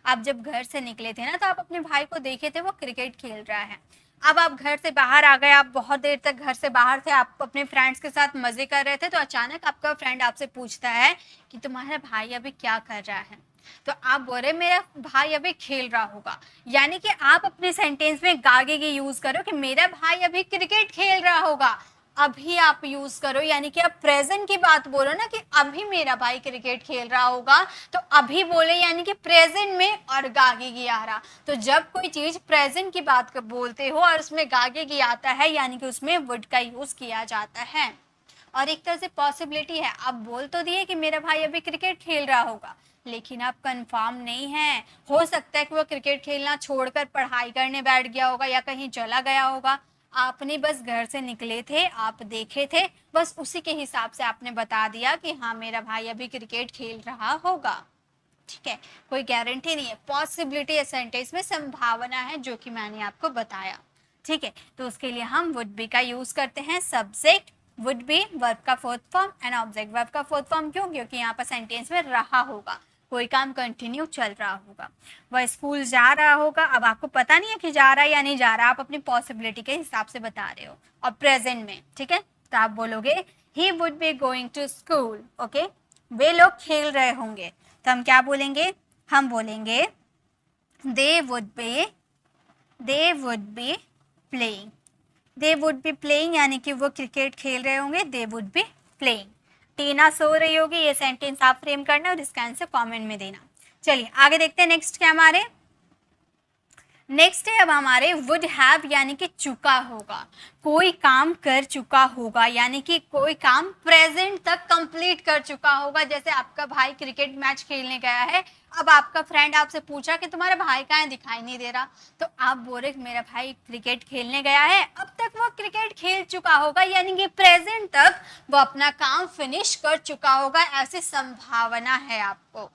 आप जब घर से निकले थे ना तो आप अपने भाई को देखे थे वो क्रिकेट खेल रहा है। अब आप घर से बाहर आ गए, आप बहुत देर तक घर से बाहर थे, आप अपने फ्रेंड्स के साथ मजे कर रहे थे, तो अचानक आपका फ्रेंड आपसे पूछता है कि तुम्हारा भाई अभी क्या कर रहा है। तो आप बोल रहे मेरा भाई अभी खेल रहा होगा, यानी कि आप अपने सेंटेंस में गागे की यूज करो कि मेरा भाई अभी क्रिकेट खेल रहा होगा। अभी आप यूज करो, यानी कि आप प्रेजेंट की बात बोलो ना कि अभी मेरा भाई क्रिकेट खेल रहा होगा, तो अभी बोले यानी कि प्रेजेंट में और गागे की आ रहा। तो जब कोई चीज प्रेजेंट की बात कर बोलते हो और उसमें गागे की आता है, यानी कि उसमें वुड का यूज किया जाता है। और एक तरह से पॉसिबिलिटी है, आप बोल तो दिए कि मेरा भाई अभी क्रिकेट खेल रहा होगा, लेकिन आप कंफर्म नहीं है, हो सकता है कि वो क्रिकेट खेलना छोड़कर पढ़ाई करने बैठ गया होगा या कहीं चला गया होगा। आपने बस घर से निकले थे, आप देखे थे, बस उसी के हिसाब से आपने बता दिया कि हाँ मेरा भाई अभी क्रिकेट खेल रहा होगा। ठीक है, कोई गारंटी नहीं है, पॉसिबिलिटी है, सेंटेंस में संभावना है, जो कि मैंने आपको बताया। ठीक है, तो उसके लिए हम वुड बी का यूज करते हैं। सब्जेक्ट वुड बी, वर्ब का fourth form, and object. Verb का फोर्थ फॉर्म क्यों? क्योंकि यहाँ पर सेंटेंस में रहा होगा, कोई काम कंटिन्यू चल रहा होगा। वह स्कूल जा रहा होगा, अब आपको पता नहीं है कि जा रहा है या नहीं जा रहा, आप अपनी पॉसिबिलिटी के हिसाब से बता रहे हो, और प्रेजेंट में। ठीक है, तो आप बोलोगे he would be going to school. Okay, वे लोग खेल रहे होंगे, तो हम क्या बोलेंगे? हम बोलेंगे they would be playing. They would be playing यानी कि वो क्रिकेट खेल रहे होंगे, दे वुड बी प्लेइंग। टीना सो रही होगी, ये सेंटेंस आप फ्रेम करना और इसका आंसर कमेंट में देना। चलिए आगे देखते हैं, नेक्स्ट क्या हमारे नेक्स्ट है अब हमारे वुड हैव, यानी कि चुका होगा, कोई काम कर चुका होगा, यानी कि कोई काम प्रेजेंट तक कंप्लीट कर चुका होगा। जैसे आपका भाई क्रिकेट मैच खेलने गया है, अब आपका फ्रेंड आपसे पूछा कि तुम्हारा भाई कहाँ है, दिखाई नहीं दे रहा, तो आप बोले मेरा भाई क्रिकेट खेलने गया है, अब तक वो क्रिकेट खेल चुका होगा, यानी कि प्रेजेंट तक वो अपना काम फिनिश कर चुका होगा, ऐसी संभावना है आपको।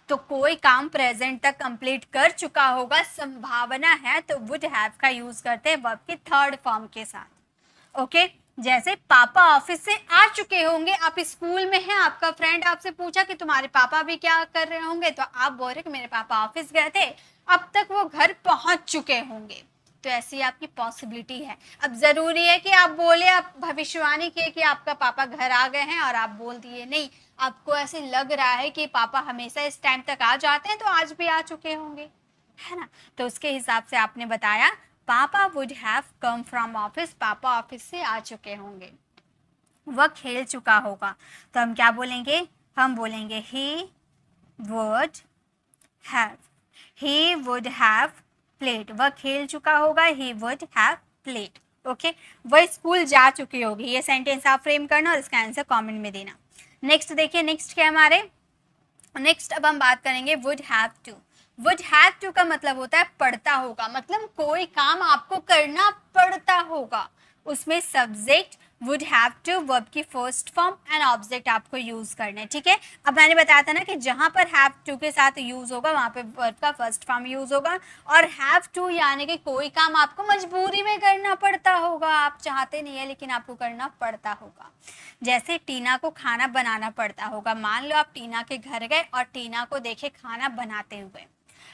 तो कोई काम प्रेजेंट तक कंप्लीट कर चुका होगा, संभावना है, तो वुड हैव का यूज करते हैं वर्ब की थर्ड फॉर्म के साथ। ओके, जैसे पापा ऑफिस से आ चुके होंगे, आप स्कूल में हैं, आपका फ्रेंड आपसे पूछा कि तुम्हारे पापा भी क्या कर रहे होंगे, तो आप बोल रहे कि मेरे पापा ऑफिस गए थे, अब तक वो घर पहुंच चुके होंगे। तो ऐसी आपकी पॉसिबिलिटी है। अब जरूरी है कि आप बोले, आप भविष्यवाणी किए कि आपका पापा घर आ गए हैं, और आप बोल दिए नहीं, आपको ऐसे लग रहा है कि पापा हमेशा इस टाइम तक आ जाते हैं, तो आज भी आ चुके होंगे, है ना। तो उसके हिसाब से आपने बताया पापा would have come from office, पापा ऑफिस से आ चुके होंगे, वह खेल चुका होगा, तो हम क्या बोलेंगे? हम बोलेंगे ही वुड हैव प्लेड। वह खेल चुका होगा, ही वुड हैव प्लेड। ओके, वह स्कूल जा चुकी होगी, ये सेंटेंस आप फ्रेम करना और इसका आंसर कमेंट में देना। नेक्स्ट देखिए, नेक्स्ट क्या हमारे नेक्स्ट अब हम बात करेंगे would have to. Would have to का मतलब होता है पड़ता होगा, मतलब कोई काम आपको करना पड़ता होगा, उसमें subject would have to, verb की फर्स्ट फॉर्म, एंड ऑब्जेक्ट आपको यूज करना है। ठीक है, अब मैंने बताया था ना कि जहां पर हैव टू के साथ यूज होगा वहां पे वर्ब का फर्स्ट फॉर्म यूज होगा, और हैव टू यानी कि कोई काम आपको मजबूरी में करना पड़ता होगा, आप चाहते नहीं है लेकिन आपको करना पड़ता होगा। जैसे टीना को खाना बनाना पड़ता होगा, मान लो आप टीना के घर गए और टीना को देखे खाना बनाते हुए,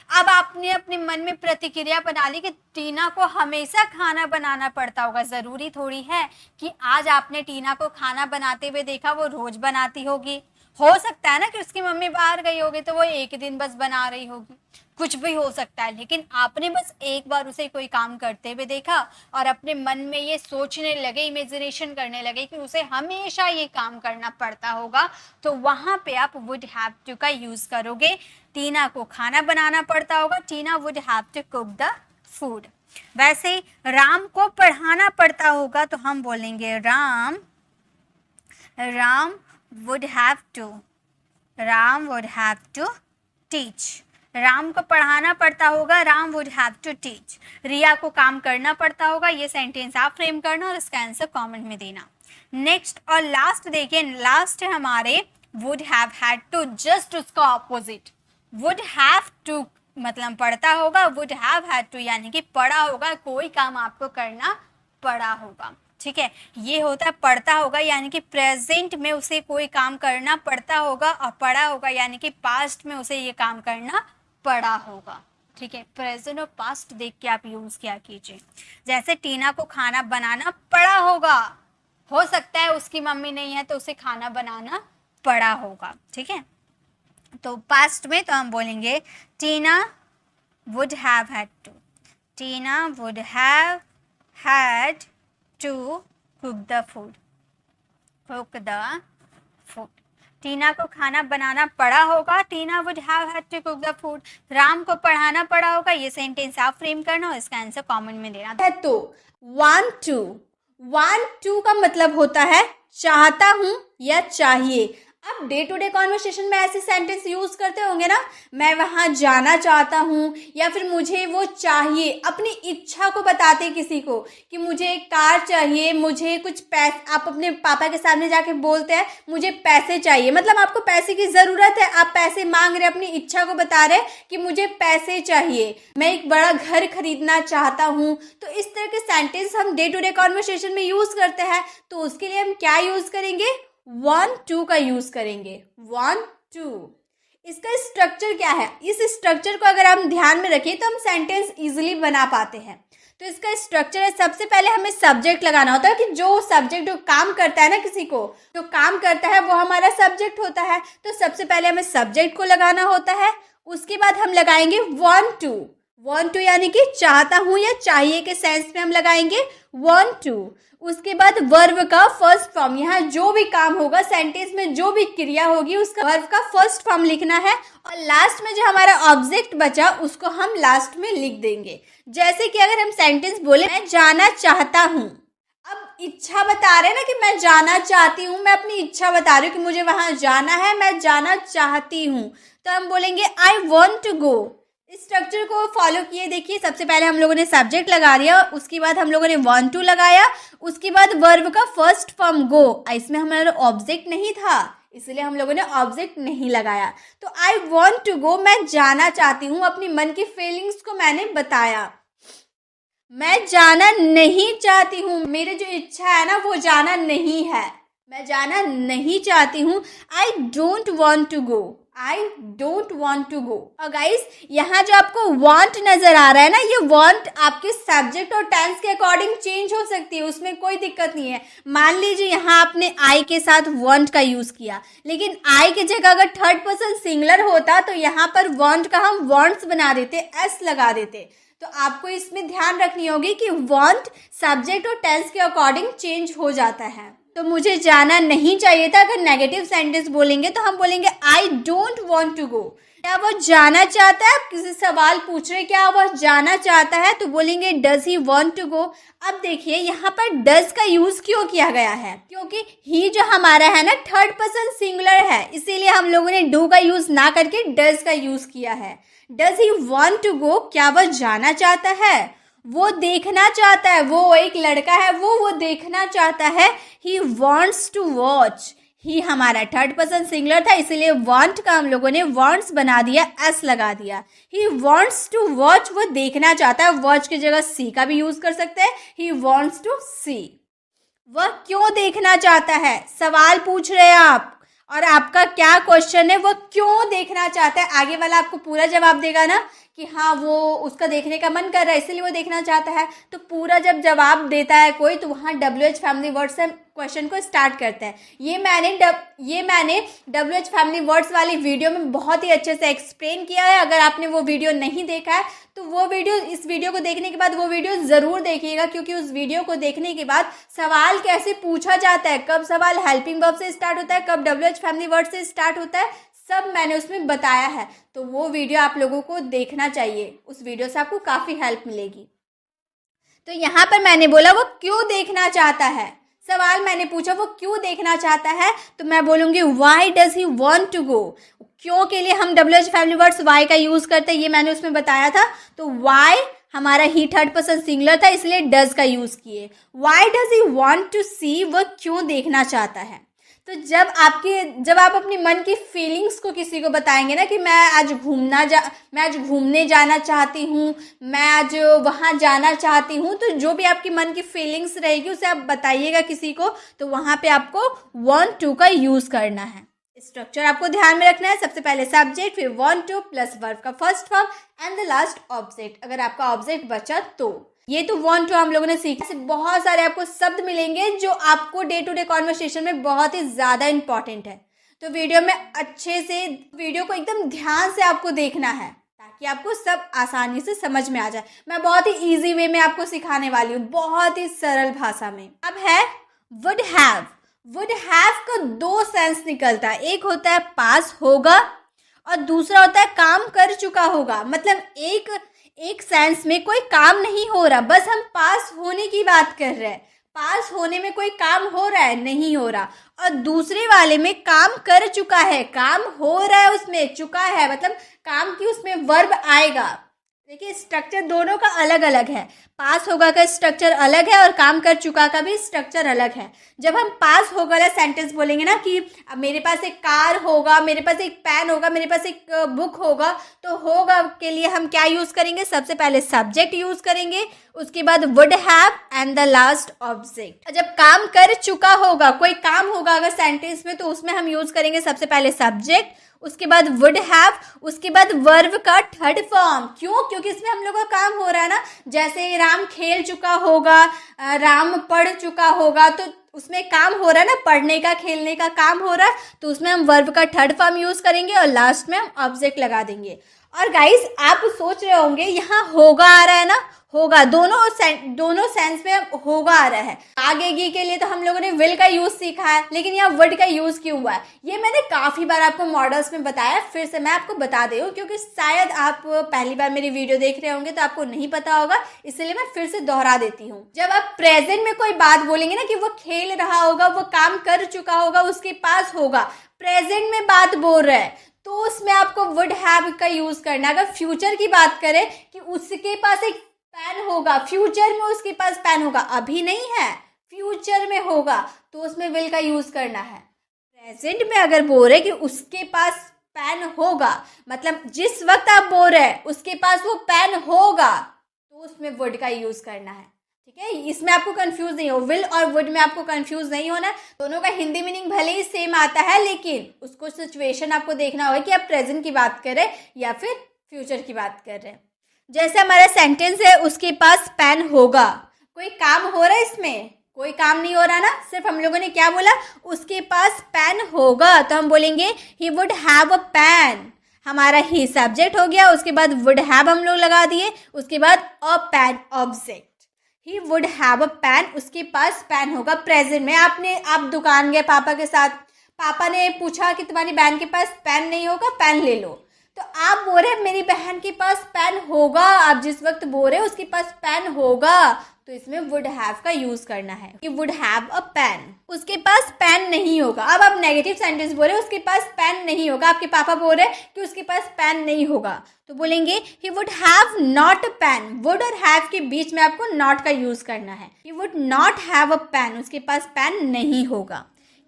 अब आपने अपने मन में प्रतिक्रिया बना ली कि टीना को हमेशा खाना बनाना पड़ता होगा। जरूरी थोड़ी है कि आज आपने टीना को खाना बनाते हुए देखा, वो रोज बनाती होगी। हो सकता है ना कि उसकी मम्मी बाहर गई होगी तो वो एक दिन बस बना रही होगी, कुछ भी हो सकता है, लेकिन आपने बस एक बार उसे कोई काम करते हुए देखा और अपने मन में ये सोचने लगे, इमेजिनेशन करने लगे कि उसे हमेशा ये काम करना पड़ता होगा, तो वहां पे आप वुड हैव टू का यूज करोगे। टीना को खाना बनाना पड़ता होगा, Tina would have to cook the food. वैसे राम को पढ़ाना पड़ता होगा, तो हम बोलेंगे Ram would have to teach. Ram को पढ़ाना पड़ता होगा, Ram would have to teach. Riya को काम करना पड़ता होगा, ये सेंटेंस आप फ्रेम करना और इसका आंसर कमेंट में देना। नेक्स्ट और लास्ट देखिए, लास्ट है हमारे would have had to, just उसका ऑपोजिट। वुड हैव टू मतलब पढ़ता होगा, वुड हैव हैड टू यानी कि पढ़ा होगा, कोई काम आपको करना पड़ा होगा। ठीक है, ये होता है पढ़ता होगा यानी कि प्रेजेंट में उसे कोई काम करना पड़ता होगा, और पड़ा होगा यानी कि पास्ट में उसे ये काम करना पड़ा होगा। ठीक है, प्रेजेंट और पास्ट देख के आप यूज किया कीजिए। जैसे टीना को खाना बनाना पड़ा होगा, हो सकता है उसकी मम्मी नहीं है तो उसे खाना बनाना पड़ा होगा। ठीक है, तो पास्ट में तो हम बोलेंगे Tina would have had to, Tina would have had to cook the food, cook the food. Tina को खाना बनाना पड़ा होगा, Tina would have had to cook the food. Ram को पढ़ाना पड़ा होगा, ये सेंटेंस आप फ्रेम करना और इसका आंसर कमेंट में देना है। तो want to का मतलब होता है चाहता हूं या चाहिए। अब डे टू डे कॉन्वर्सेशन में ऐसे सेंटेंस यूज करते होंगे ना, मैं वहां जाना चाहता हूं या फिर मुझे वो चाहिए, अपनी इच्छा को बताते किसी को कि मुझे एक कार चाहिए, मुझे कुछ पैसे, आप अपने पापा के सामने जाके बोलते हैं मुझे पैसे चाहिए, मतलब आपको पैसे की जरूरत है, आप पैसे मांग रहे, अपनी इच्छा को बता रहे कि मुझे पैसे चाहिए, मैं एक बड़ा घर खरीदना चाहता हूं। तो इस तरह के सेंटेंस हम डे टू डे कॉन्वर्सेशन में यूज करते हैं। तो उसके लिए हम क्या यूज करेंगे, want to का यूज करेंगे, want to। इसका स्ट्रक्चर क्या है, इस स्ट्रक्चर को अगर हम ध्यान में रखें तो हम सेंटेंस इजीली बना पाते हैं। तो इसका स्ट्रक्चर है, सबसे पहले हमें सब्जेक्ट लगाना होता है कि जो सब्जेक्ट जो काम करता है ना, किसी को जो काम करता है वो हमारा सब्जेक्ट होता है। तो सबसे पहले हमें सब्जेक्ट को लगाना होता है, उसके बाद हम लगाएंगे want to। want to यानी कि चाहता हूं या चाहिए के सेंस में हम लगाएंगे want to। उसके बाद वर्ब का फर्स्ट फॉर्म, यहाँ जो भी काम होगा सेंटेंस में, जो भी क्रिया होगी उसका वर्ब का फर्स्ट फॉर्म लिखना है, और लास्ट में जो हमारा ऑब्जेक्ट बचा उसको हम लास्ट में लिख देंगे। जैसे कि अगर हम सेंटेंस बोले मैं जाना चाहता हूँ, अब इच्छा बता रहे हैं ना कि मैं जाना चाहती हूँ, मैं अपनी इच्छा बता रही हूँ कि मुझे वहां जाना है, मैं जाना चाहती हूँ, तो हम बोलेंगे आई वॉन्ट टू गो। इस स्ट्रक्चर को फॉलो किए देखिए, सबसे पहले हम लोगों ने सब्जेक्ट लगा दिया, उसके बाद हम लोगों ने want to लगाया, उसके बाद वर्ब का फर्स्ट फॉर्म go। इसमें हमारा ऑब्जेक्ट नहीं था इसलिए हम लोगों ने ऑब्जेक्ट नहीं लगाया। तो आई वॉन्ट टू गो, मैं जाना चाहती हूँ, अपनी मन की फीलिंग्स को मैंने बताया। मैं जाना नहीं चाहती हूँ, मेरी जो इच्छा है ना वो जाना नहीं है, मैं जाना नहीं चाहती हूँ। I don't want to go, I don't want to go. और गाइस यहाँ जो आपको want नजर आ रहा है ना, ये want आपके सब्जेक्ट और टेंस के अकॉर्डिंग चेंज हो सकती है, उसमें कोई दिक्कत नहीं है। मान लीजिए यहाँ आपने I के साथ want का यूज किया, लेकिन I की जगह अगर थर्ड पर्सन सिंगुलर होता तो यहाँ पर want का हम wants बना देते, s लगा देते। तो आपको इसमें ध्यान रखनी होगी कि want सब्जेक्ट और टेंस के अकॉर्डिंग चेंज हो जाता है। तो मुझे जाना नहीं चाहिए था, अगर नेगेटिव सेंटेंस बोलेंगे तो हम बोलेंगे I don't want to go. क्या वो जाना चाहता है, आप किसी सवाल पूछ रहे क्या वो जाना चाहता है, तो बोलेंगे does he want to go. अब देखिए यहाँ पर डज का यूज क्यों किया गया है, क्योंकि ही जो हमारा है ना थर्ड पर्सन सिंगुलर है, इसीलिए हम लोगों ने डू का यूज ना करके डज का यूज किया है। Does he want to go, क्या वह जाना चाहता है, वो देखना चाहता है, वो एक लड़का है वो देखना चाहता है। ही वॉन्ट्स टू वॉच, ही हमारा थर्ड पर्सन सिंगुलर था इसलिए want का हम लोगों ने wants बना दिया, s लगा दिया। ही वॉन्ट्स टू वॉच, वो देखना चाहता है, वॉच की जगह see का भी यूज कर सकते हैं, ही वॉन्ट्स टू see। वह क्यों देखना चाहता है, सवाल पूछ रहे हैं आप और आपका क्या क्वेश्चन है, वो क्यों देखना चाहता है, आगे वाला आपको पूरा जवाब देगा ना कि हाँ वो उसका देखने का मन कर रहा है इसलिए वो देखना चाहता है। तो पूरा जब जवाब देता है कोई तो वहाँ WH फैमिली वर्ड से क्वेश्चन को स्टार्ट करते हैं। ये मैंने WH फैमिली वर्ड्स वाली वीडियो में बहुत ही अच्छे से एक्सप्लेन किया है। अगर आपने वो वीडियो नहीं देखा है तो वो वीडियो, इस वीडियो को देखने के बाद वो वीडियो ज़रूर देखिएगा, क्योंकि उस वीडियो को देखने के बाद सवाल कैसे पूछा जाता है, कब सवाल हेल्पिंग वर्ब से स्टार्ट होता है, कब WH फैमिली वर्ड से स्टार्ट होता है, सब मैंने उसमें बताया है। तो वो वीडियो आप लोगों को देखना चाहिए, उस वीडियो से आपको काफ़ी हेल्प मिलेगी। तो यहाँ पर मैंने बोला वो क्यों देखना चाहता है, सवाल मैंने पूछा वो क्यों देखना चाहता है, तो मैं बोलूँगी why does he want to go. क्यों के लिए हम WH फैमिली वर्ड्स वाई का यूज़ करते हैं, ये मैंने उसमें बताया था। तो वाई हमारा ही थर्ड पर्सन सिंगुलर था इसलिए डज का यूज़ किए। Why does he want to see, वह क्यों देखना चाहता है। तो जब आप अपनी मन की फीलिंग्स को किसी को बताएंगे ना कि मैं आज घूमने जाना चाहती हूँ, मैं आज वहाँ जाना चाहती हूँ, तो जो भी आपकी मन की फीलिंग्स रहेगी उसे आप बताइएगा किसी को, तो वहाँ पे आपको want to का यूज़ करना है। स्ट्रक्चर आपको ध्यान में रखना है। सबसे पहले सब्जेक्ट, फिर want to प्लस वर्ब का first form and the last object. अगर आपका ऑब्जेक्ट बचा तो ये तो want to हम लोगों ने सीखा। बहुत सारे आपको शब्द मिलेंगे जो आपको डे टू डे कॉन्वर्सेशन में बहुत ही ज़्यादा इंपॉर्टेंट है। तो वीडियो में अच्छे से वीडियो को एकदम ध्यान से आपको देखना है ताकि आपको सब आसानी से समझ में आ जाए। मैं बहुत ही इजी वे में आपको सिखाने वाली हूँ, बहुत ही सरल भाषा में। अब है वुड हैव। वुड हैव का दो सेंस निकलता है, एक होता है पास होगा और दूसरा होता है काम कर चुका होगा। मतलब एक सेंस में कोई काम नहीं हो रहा, बस हम पास होने की बात कर रहे हैं। पास होने में कोई काम हो रहा है, नहीं हो रहा। और दूसरे वाले में काम कर चुका है, काम हो रहा है, उसमें चुका है, मतलब काम की उसमें वर्ब आएगा। देखिए स्ट्रक्चर दोनों का अलग अलग है। पास होगा का स्ट्रक्चर अलग है और काम कर चुका का भी स्ट्रक्चर अलग है। जब हम पास होगा वाला सेंटेंस बोलेंगे ना कि मेरे पास एक कार होगा, मेरे पास एक पेन होगा, मेरे पास एक बुक होगा, तो होगा के लिए हम क्या यूज़ करेंगे? सबसे पहले सब्जेक्ट यूज़ करेंगे, उसके बाद would have and the last object. जब काम कर चुका होगा, कोई काम होगा अगर सेंटेंस में, तो उसमें हम यूज़ करेंगे सबसे पहले सब्जेक्ट, उसके बाद वुड हैव, उसके बाद वर्ब का थर्ड फॉर्म। क्यों? क्योंकि इसमें हम लोग का काम हो रहा है ना। जैसे राम खेल चुका होगा, राम पढ़ चुका होगा, तो उसमें काम हो रहा है ना, पढ़ने का, खेलने का काम हो रहा है, तो उसमें हम वर्ब का थर्ड फॉर्म यूज़ करेंगे और लास्ट में हम ऑब्जेक्ट लगा देंगे। और गाइस आप सोच रहे होंगे यहाँ होगा आ रहा है ना, होगा दोनों सेंस में होगा आ रहा है। आगेगी के लिए तो हम लोगों ने विल का यूज सीखा है, लेकिन यहाँ वुड का यूज क्यों हुआ है ये मैंने काफी बार आपको मॉडल्स में बताया, फिर से मैं आपको बता दे हूँ क्योंकि शायद आप पहली बार मेरी वीडियो देख रहे होंगे तो आपको नहीं पता होगा, इसलिए मैं फिर से दोहरा देती हूँ। जब आप प्रेजेंट में कोई बात बोलेंगे ना कि वो खेल रहा होगा, वो काम कर चुका होगा, उसके पास होगा, प्रेजेंट में बात बोल रहा है, तो उसमें आपको वुड हैव का यूज करना है। अगर फ्यूचर की बात करें कि उसके पास एक पेन होगा, फ्यूचर में उसके पास पेन होगा, अभी नहीं है, फ्यूचर में होगा, तो उसमें विल का यूज करना है। प्रेजेंट में अगर बोल रहे कि उसके पास पेन होगा, मतलब जिस वक्त आप बोल रहे हैं उसके पास वो पेन होगा, तो उसमें वुड का यूज करना है। ठीक है, इसमें आपको कंफ्यूज नहीं हो, विल और वुड में आपको कंफ्यूज नहीं होना। दोनों का हिंदी मीनिंग भले ही सेम आता है, लेकिन उसको सिचुएशन आपको देखना होगा कि आप प्रेजेंट की बात कर रहे हैं या फिर फ्यूचर की बात कर रहे हैं। जैसे हमारा सेंटेंस है उसके पास पेन होगा, कोई काम हो रहा है, इसमें कोई काम नहीं हो रहा ना, सिर्फ हम लोगों ने क्या बोला, उसके पास पेन होगा, तो हम बोलेंगे he would have a pen. हमारा ही सब्जेक्ट हो गया, उसके बाद वुड हैव हम लोग लगा दिए, उसके बाद a pen object. He would have a pen, उसके पास पेन होगा। प्रेजेंट में आप दुकान गए पापा के साथ, पापा ने पूछा कि तुम्हारी बहन के पास पेन नहीं होगा, पेन ले लो, तो आप बोल रहे मेरी बहन के पास पेन होगा, आप जिस वक्त बोल रहे उसके पास पेन होगा, तो इसमें वुड हैव का यूज करना है कि वुड हैव अ पेन। उसके पास पेन नहीं होगा, अब आप नेगेटिव सेंटेंस बोल रहे उसके पास पेन नहीं होगा, आपके पापा बोल रहे कि उसके पास पेन नहीं होगा, तो बोलेंगे he would have not a pen. Would और हैव के बीच में आपको नॉट का यूज करना है। He would not have a pen, उसके पास पेन नहीं होगा।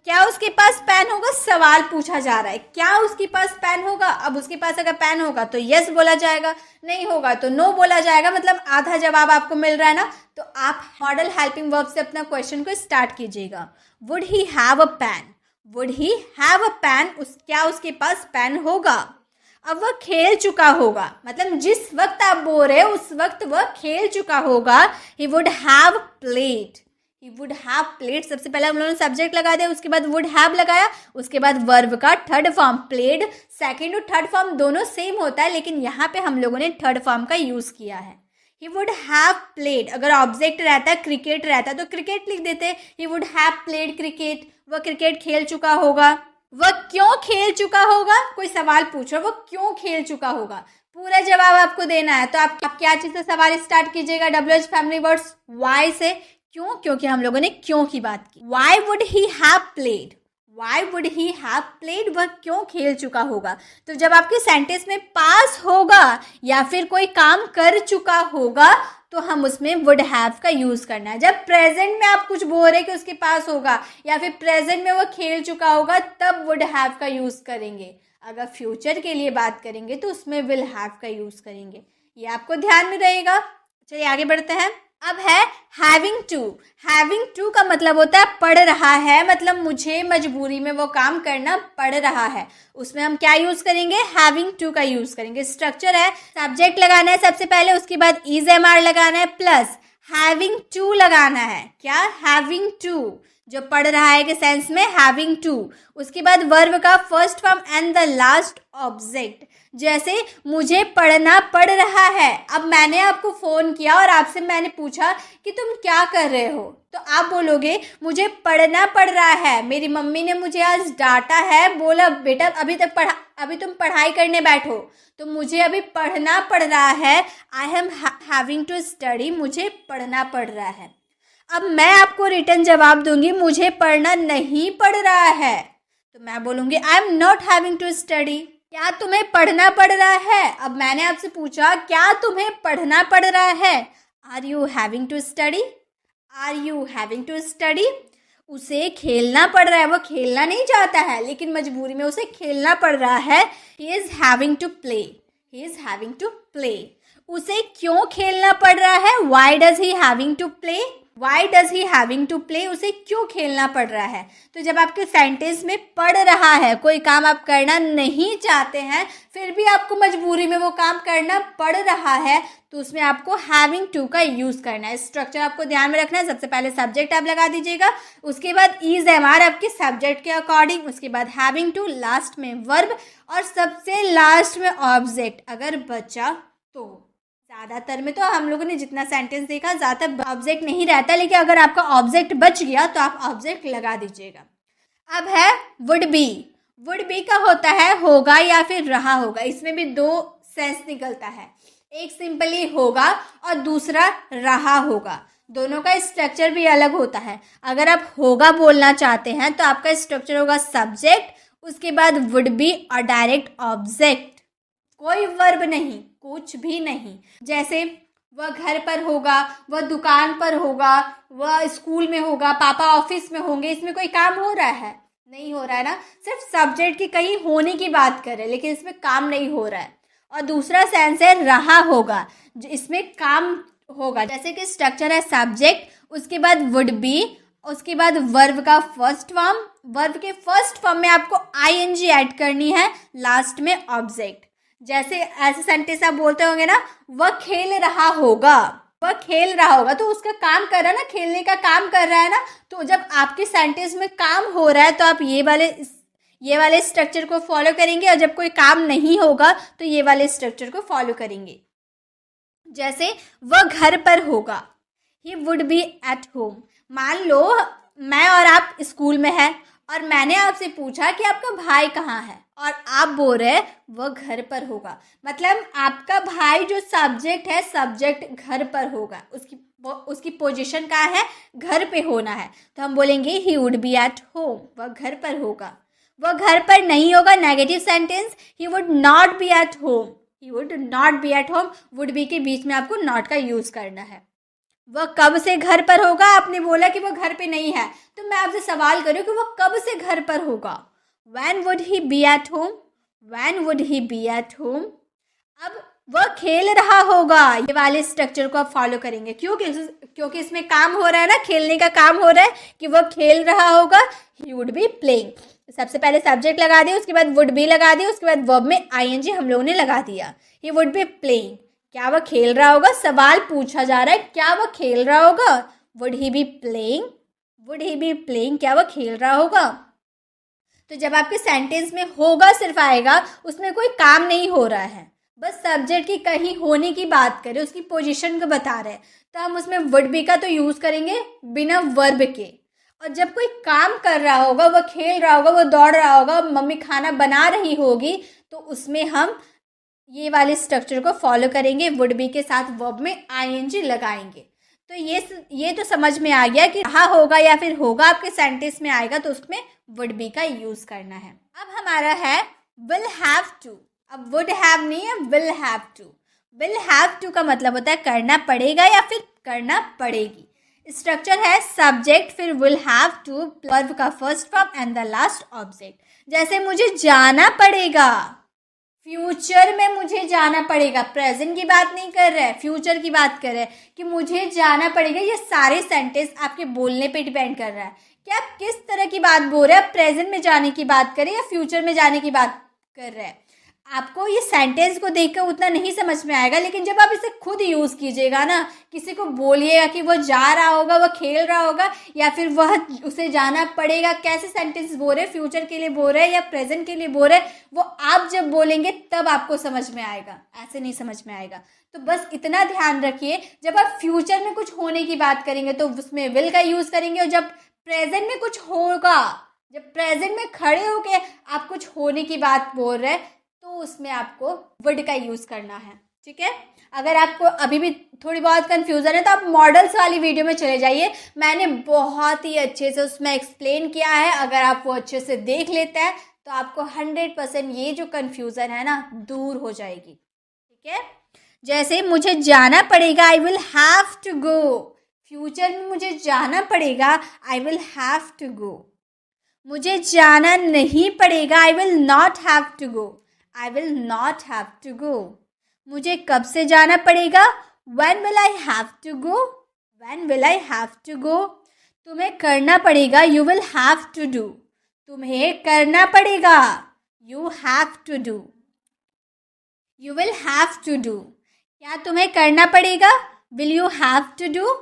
क्या उसके पास पेन होगा, सवाल पूछा जा रहा है, क्या उसके पास पेन होगा। अब उसके पास अगर पेन होगा तो यस बोला जाएगा, नहीं होगा तो नो बोला जाएगा, मतलब आधा जवाब आपको मिल रहा है ना। तो आप मॉडल हेल्पिंग वर्ब से अपना क्वेश्चन को स्टार्ट कीजिएगा। Would he have a pen, would he have a pen, क्या उसके पास पेन होगा। अब वह खेल चुका होगा, मतलब जिस वक्त आप बोल रहे हो उस वक्त वह खेल चुका होगा। ही would have played, he would have played, सबसे पहले हम लोगों ने सब्जेक्ट लगा दिया, उसके बाद वुड हैव लगाया, उसके बाद वर्ब का थर्ड फॉर्म प्लेड। सेकेंड और थर्ड फॉर्म दोनों सेम होता है, लेकिन यहाँ पे हम लोगों ने थर्ड फॉर्म का यूज़ किया है। ही वुड हैव प्लेड, अगर ऑब्जेक्ट रहता है क्रिकेट रहता है तो क्रिकेट लिख देते, ही वुड हैव प्लेड क्रिकेट, वह क्रिकेट खेल चुका होगा। वह क्यों खेल चुका होगा, कोई सवाल पूछ रहा है, वह क्यों खेल चुका होगा, पूरा जवाब आपको देना है। तो आप क्या चीज़ से सवाल स्टार्ट कीजिएगा, WH फैमिली वर्ड्स वाई से। क्यों? क्योंकि हम लोगों ने क्यों की बात की। Why would he have played, why would he have played, वह क्यों खेल चुका होगा। तो जब आपके सेंटेंस में पास होगा या फिर कोई काम कर चुका होगा तो हम उसमें वुड हैव का यूज करना है। जब प्रेजेंट में आप कुछ बोल रहे कि उसके पास होगा या फिर प्रेजेंट में वो खेल चुका होगा तब वुड हैव का यूज करेंगे। अगर फ्यूचर के लिए बात करेंगे तो उसमें विल हैव का यूज करेंगे। ये आपको ध्यान में रहेगा। चलिए आगे बढ़ते हैं। अब है हैविंग टू का मतलब होता है पढ़ रहा है, मतलब मुझे मजबूरी में वो काम करना पड़ रहा है। उसमें हम क्या यूज करेंगे, हैविंग टू का यूज करेंगे। स्ट्रक्चर है, सब्जेक्ट लगाना है सबसे पहले, उसके बाद इज एम आर लगाना है, प्लस हैविंग टू लगाना है। क्या, हैविंग टू, जो पढ़ रहा है के सेंस में हैविंग टू। उसके बाद वर्ब का first form and the last object. जैसे मुझे पढ़ना पड़ रहा है, अब मैंने आपको फ़ोन किया और आपसे मैंने पूछा कि तुम क्या कर रहे हो, तो आप बोलोगे मुझे पढ़ना पड़ रहा है, मेरी मम्मी ने मुझे आज डांटा है, बोला बेटा अभी तुम पढ़ाई करने बैठो, तो मुझे अभी पढ़ना पड़ रहा है। I am having to study, मुझे पढ़ना पड़ रहा है। अब मैं आपको रिटर्न जवाब दूंगी, मुझे पढ़ना नहीं पड़ रहा है, तो मैं बोलूँगी I am not having to study. क्या तुम्हें पढ़ना पड़ रहा है? अब मैंने आपसे पूछा क्या तुम्हें पढ़ना पड़ रहा है? Are you having to study? Are you having to study? उसे खेलना पड़ रहा है, वो खेलना नहीं चाहता है लेकिन मजबूरी में उसे खेलना पड़ रहा है। He is having to play, he is having to play. उसे क्यों खेलना पड़ रहा है? Why does he having to play? Why does he having to play, उसे क्यों खेलना पड़ रहा है? तो जब आपके सेंटेंस में पड़ रहा है, कोई काम आप करना नहीं चाहते हैं फिर भी आपको मजबूरी में वो काम करना पड़ रहा है, तो उसमें आपको हैविंग टू का यूज़ करना है। स्ट्रक्चर आपको ध्यान में रखना है। सबसे पहले सब्जेक्ट आप लगा दीजिएगा, उसके बाद इज एम आर आपके सब्जेक्ट के अकॉर्डिंग, उसके बाद हैविंग टू, लास्ट में वर्ब और सबसे लास्ट में ऑब्जेक्ट अगर बचा तो। ज़्यादातर में तो हम लोगों ने जितना सेंटेंस देखा ज़्यादातर ऑब्जेक्ट नहीं रहता, लेकिन अगर आपका ऑब्जेक्ट बच गया तो आप ऑब्जेक्ट लगा दीजिएगा। अब है वुड बी। वुड बी का होता है होगा या फिर रहा होगा। इसमें भी दो सेंस निकलता है, एक सिंपली होगा और दूसरा रहा होगा। दोनों का स्ट्रक्चर भी अलग होता है। अगर आप होगा बोलना चाहते हैं तो आपका स्ट्रक्चर होगा सब्जेक्ट, उसके बाद वुड बी और डायरेक्ट ऑब्जेक्ट, कोई वर्ब नहीं, कुछ भी नहीं। जैसे वह घर पर होगा, वह दुकान पर होगा, वह स्कूल में होगा, पापा ऑफिस में होंगे, इसमें कोई काम हो रहा है? नहीं हो रहा है ना, सिर्फ सब्जेक्ट की कहीं होने की बात कर रहे हैं लेकिन इसमें काम नहीं हो रहा है। और दूसरा सेंस है रहा होगा, जो इसमें काम होगा। जैसे कि स्ट्रक्चर है सब्जेक्ट, उसके बाद वुड बी, उसके बाद वर्ब का फर्स्ट फॉर्म, वर्ब के फर्स्ट फॉर्म में आपको आईएनजी ऐड करनी है, लास्ट में ऑब्जेक्ट। जैसे ऐसे सेंटेंस आप बोलते होंगे ना, वह खेल रहा होगा, वह खेल रहा होगा, तो उसका काम कर रहा है ना, खेलने का काम कर रहा है ना। तो जब आपके सेंटेंस में काम हो रहा है तो आप ये वाले स्ट्रक्चर को फॉलो करेंगे, और जब कोई काम नहीं होगा तो ये वाले स्ट्रक्चर को फॉलो करेंगे। जैसे वह घर पर होगा, ही वुड बी एट होम। मान लो मैं और आप स्कूल में हैं और मैंने आपसे पूछा कि आपका भाई कहाँ है, और आप बोल रहे वह घर पर होगा, मतलब आपका भाई जो सब्जेक्ट है, सब्जेक्ट घर पर होगा, उसकी पोजीशन कहाँ है, घर पे होना है, तो हम बोलेंगे he would B at home, वह घर पर होगा। वह घर पर नहीं होगा, negative sentence, he would not be at home, he would not be at home, would be के बीच में आपको नॉट का यूज़ करना है। वह कब से घर पर होगा? आपने बोला कि वह घर पे नहीं है, तो मैं आपसे सवाल करूँ कि वह कब से घर पर होगा? When would he be at home? When would he be at home? अब वह खेल रहा होगा, ये वाले स्ट्रक्चर को आप फॉलो करेंगे, क्योंकि इसमें काम हो रहा है ना, खेलने का काम हो रहा है कि वह खेल रहा होगा। He would be playing। सबसे पहले सब्जेक्ट लगा दिया, उसके बाद would be लगा दिया, उसके बाद वर्ब में ing हम लोगों ने लगा दिया। He would be playing, क्या वह खेल रहा होगा? सवाल पूछा जा रहा है, क्या वह खेल रहा होगा? Would he be playing? Would he be playing, क्या वह खेल रहा होगा? तो जब आपके सेंटेंस में होगा सिर्फ आएगा, उसमें कोई काम नहीं हो रहा है, बस सब्जेक्ट की कहीं होने की बात करें, उसकी पोजीशन को बता रहे हैं, तो हम उसमें वुड बी का तो यूज़ करेंगे बिना वर्ब के। और जब कोई काम कर रहा होगा, वह खेल रहा होगा, वह दौड़ रहा होगा, मम्मी खाना बना रही होगी, तो उसमें हम ये वाले स्ट्रक्चर को फॉलो करेंगे, वुड बी के साथ वर्ब में आईएनजी लगाएंगे। तो ये तो समझ में आ गया कि रहा होगा या फिर होगा आपके सेंटेंस में आएगा तो उसमें वुड बी का यूज़ करना है। अब हमारा है विल हैव टू। अब वुड हैव नहीं है, will have to. Will have to का मतलब होता है करना पड़ेगा या फिर करना पड़ेगी। स्ट्रक्चर है सब्जेक्ट, फिर विल हैव टू, वर्ब का first form and the last object. जैसे मुझे जाना पड़ेगा, फ्यूचर में मुझे जाना पड़ेगा, प्रेजेंट की बात नहीं कर रहा है, फ्यूचर की बात कर रहा है कि मुझे जाना पड़ेगा। ये सारे सेंटेंस आपके बोलने पे डिपेंड कर रहा है कि आप किस तरह की बात बोल रहे हैं, प्रेजेंट में जाने की बात करें या फ्यूचर में जाने की बात कर रहे हैं। आपको ये सेंटेंस को देखकर उतना नहीं समझ में आएगा, लेकिन जब आप इसे खुद यूज़ कीजिएगा ना, किसी को बोलिएगा कि वो जा रहा होगा, वो खेल रहा होगा, या फिर वह उसे जाना पड़ेगा, कैसे सेंटेंस बोल रहे, फ्यूचर के लिए बोल रहे या प्रेजेंट के लिए बोल रहे, वो आप जब बोलेंगे तब आपको समझ में आएगा, ऐसे नहीं समझ में आएगा। तो बस इतना ध्यान रखिए, जब आप फ्यूचर में कुछ होने की बात करेंगे तो उसमें विल का यूज़ करेंगे, और जब प्रेजेंट में कुछ होगा, जब प्रेजेंट में खड़े होके आप कुछ होने की बात बोल रहे हैं, तो उसमें आपको वुड का यूज़ करना है। ठीक है, अगर आपको अभी भी थोड़ी बहुत कन्फ्यूज़न है तो आप मॉडल्स वाली वीडियो में चले जाइए, मैंने बहुत ही अच्छे से उसमें एक्सप्लेन किया है। अगर आप वो अच्छे से देख लेते हैं तो आपको 100% ये जो कन्फ्यूज़न है ना दूर हो जाएगी। ठीक है, जैसे मुझे जाना पड़ेगा, I will have to go. Future में मुझे जाना पड़ेगा, I will have to go. मुझे जाना नहीं पड़ेगा, I will not have to go. I will not have to go. मुझे कब से जाना पड़ेगा? When will I have to go? When will I have to go? तुम्हें करना पड़ेगा, you will have to do. तुम्हें करना पड़ेगा, you have to do. You will have to do. क्या तुम्हें करना पड़ेगा? Will you have to do?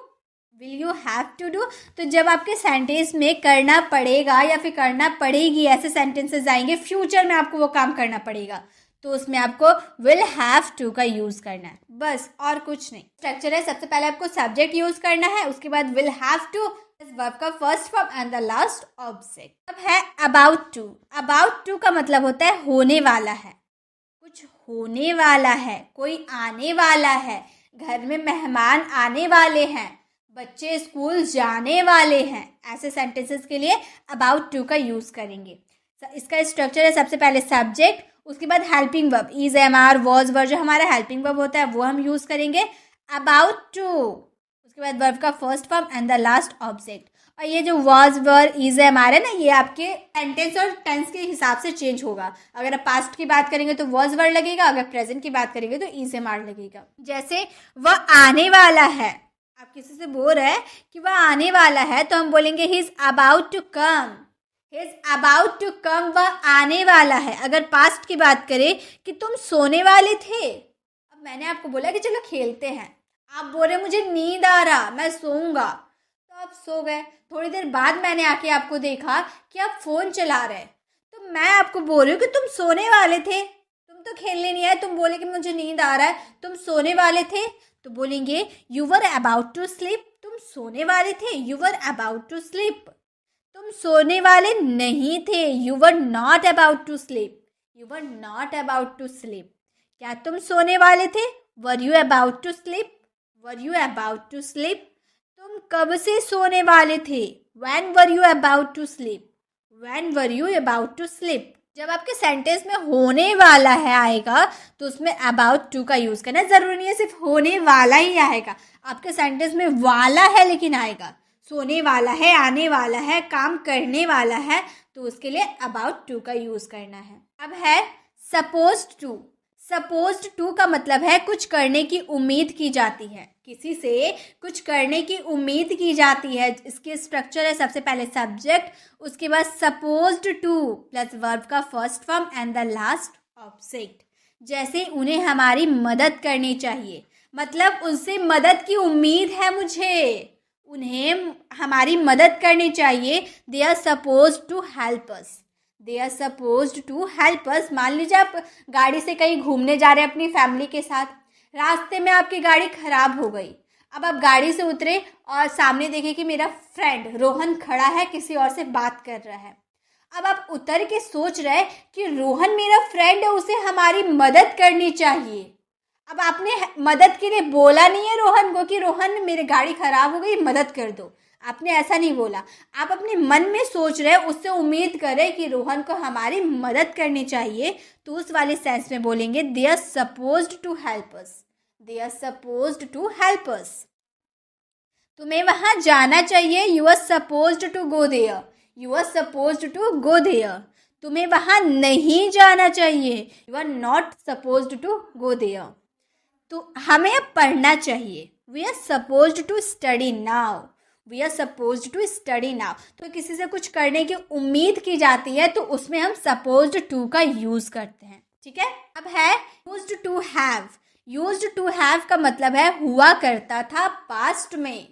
Will you have to do? तो जब आपके सेंटेंस में करना पड़ेगा या फिर करना पड़ेगी ऐसे सेंटेंसेस आएंगे, फ्यूचर में आपको वो काम करना पड़ेगा, तो उसमें आपको will have to का यूज़ करना है, बस और कुछ नहीं। स्ट्रक्चर है, सबसे पहले आपको सब्जेक्ट यूज़ करना है, उसके बाद will have to वर्ब का first form and the last object. अब है about to। about to का मतलब होता है होने वाला है, कुछ होने वाला है, कोई आने वाला है, घर में मेहमान आने वाले हैं, बच्चे स्कूल जाने वाले हैं, ऐसे सेंटेंसेस के लिए अबाउट टू का यूज़ करेंगे। इसका स्ट्रक्चर है, सबसे पहले सब्जेक्ट, उसके बाद helping verb, is, am, are, was, were, जो हमारा हेल्पिंग वर्ब होता है वो हम यूज़ करेंगे अबाउट टू। उसके बाद वर्ब का first form and the last object. और ये जो was, were, is, am, are है ना, ये आपके सेंटेंस और टेंस के हिसाब से चेंज होगा। अगर आप पास्ट की बात करेंगे तो वॉज वर्ड लगेगा, अगर प्रेजेंट की बात करेंगे तो इज, एम, आर लगेगा। जैसे वह आने वाला है, आप किसी से बोल रहे हैं कि वह आने वाला है, तो हम बोलेंगे he is about to come. He is about to come, वह आने वाला है। अगर पास्ट की बात करें कि तुम सोने वाले थे, अब मैंने आपको बोला कि चलो खेलते हैं, आप बोल रहे मुझे नींद आ रहा, मैं सोऊंगा, तो आप सो गए। थोड़ी देर बाद मैंने आके आपको देखा कि आप फ़ोन चला रहे, तो मैं आपको बोल रही हूँ कि तुम सोने वाले थे, तुम तो खेलने नहीं आए, तुम बोले कि मुझे नींद आ रहा है, तुम सोने वाले थे, तो बोलेंगे you were about to sleep. तुम सोने वाले थे, you were about to sleep. तुम सोने वाले नहीं थे, you were not about to sleep. You were not about to sleep. क्या तुम सोने वाले थे? Were you about to sleep? Were you about to sleep. तुम कब से सोने वाले थे? When were you about to sleep? When were you about to sleep. जब आपके सेंटेंस में होने वाला है आएगा तो उसमें अबाउट टू का यूज़ करना। ज़रूरी नहीं है सिर्फ होने वाला ही आएगा, आपके सेंटेंस में वाला है लेकिन आएगा, सोने वाला है, आने वाला है, काम करने वाला है, तो उसके लिए अबाउट टू का यूज़ करना है। अब है सपोज्ड टू। सपोज्ड टू का मतलब है कुछ करने की उम्मीद की जाती है, किसी से कुछ करने की उम्मीद की जाती है। इसके स्ट्रक्चर है, सबसे पहले सब्जेक्ट, उसके बाद सपोज्ड टू प्लस वर्ब का first form and the last object. जैसे उन्हें हमारी मदद करनी चाहिए, मतलब उनसे मदद की उम्मीद है मुझे, उन्हें हमारी मदद करनी चाहिए। They are supposed to help us. They are supposed to help us. मान लीजिए आप गाड़ी से कहीं घूमने जा रहे हैं अपनी फैमिली के साथ, रास्ते में आपकी गाड़ी खराब हो गई। अब आप गाड़ी से उतरे और सामने देखें कि मेरा फ्रेंड रोहन खड़ा है, किसी और से बात कर रहा है। अब आप उतर के सोच रहे हैं कि रोहन मेरा फ्रेंड है, उसे हमारी मदद करनी चाहिए। अब आपने मदद के लिए बोला नहीं है रोहन को कि रोहन मेरी गाड़ी खराब हो गई, मदद कर दो, आपने ऐसा नहीं बोला। आप अपने मन में सोच रहे, उससे उम्मीद करें कि रोहन को हमारी मदद करनी चाहिए, तो उस वाले सेंस में बोलेंगे they are supposed to help us. They are supposed to help us. तुम्हें वहाँ जाना चाहिए, you are supposed to go there. You are supposed to go there. तुम्हें वहाँ नहीं जाना चाहिए, you are not supposed to go there. तो हमें अब पढ़ना चाहिए, we are supposed to study now, we are supposed to study now. तो किसी से कुछ करने की उम्मीद की जाती है तो उसमें हम सपोज्ड टू का यूज़ करते हैं, ठीक है। अब है used to have. Used to have का मतलब है हुआ करता था, पास्ट में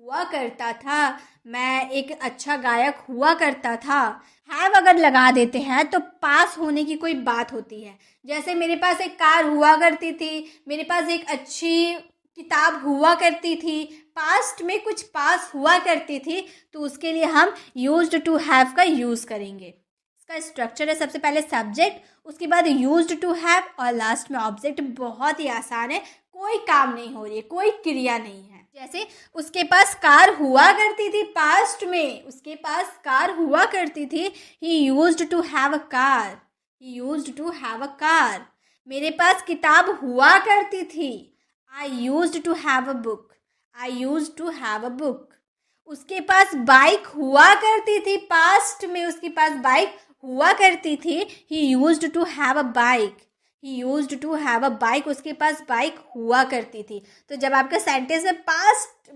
हुआ करता था, मैं एक अच्छा गायक हुआ करता था। हैव अगर लगा देते हैं तो पास होने की कोई बात होती है। जैसे मेरे पास एक कार हुआ करती थी, मेरे पास एक अच्छी किताब हुआ करती थी, पास्ट में कुछ पास हुआ करती थी, तो उसके लिए हम यूज्ड टू हैव का यूज़ करेंगे। इसका स्ट्रक्चर है सबसे पहले सब्जेक्ट, उसके बाद यूज्ड टू हैव और लास्ट में ऑब्जेक्ट। बहुत ही आसान है, कोई काम नहीं हो रही है, कोई क्रिया नहीं है। जैसे उसके पास कार हुआ करती थी, पास्ट में उसके पास कार हुआ करती थी, he used to have a car, he used to have a car. मेरे पास किताब हुआ करती थी, I used to have a book, I used to have a book. उसके पास बाइक हुआ करती थी, पास्ट में उसके पास बाइक हुआ करती थी, he used to have a bike, he used to have a bike. उसके पास बाइक हुआ करती थी। तो जब आपका सेंटेंस है पास्ट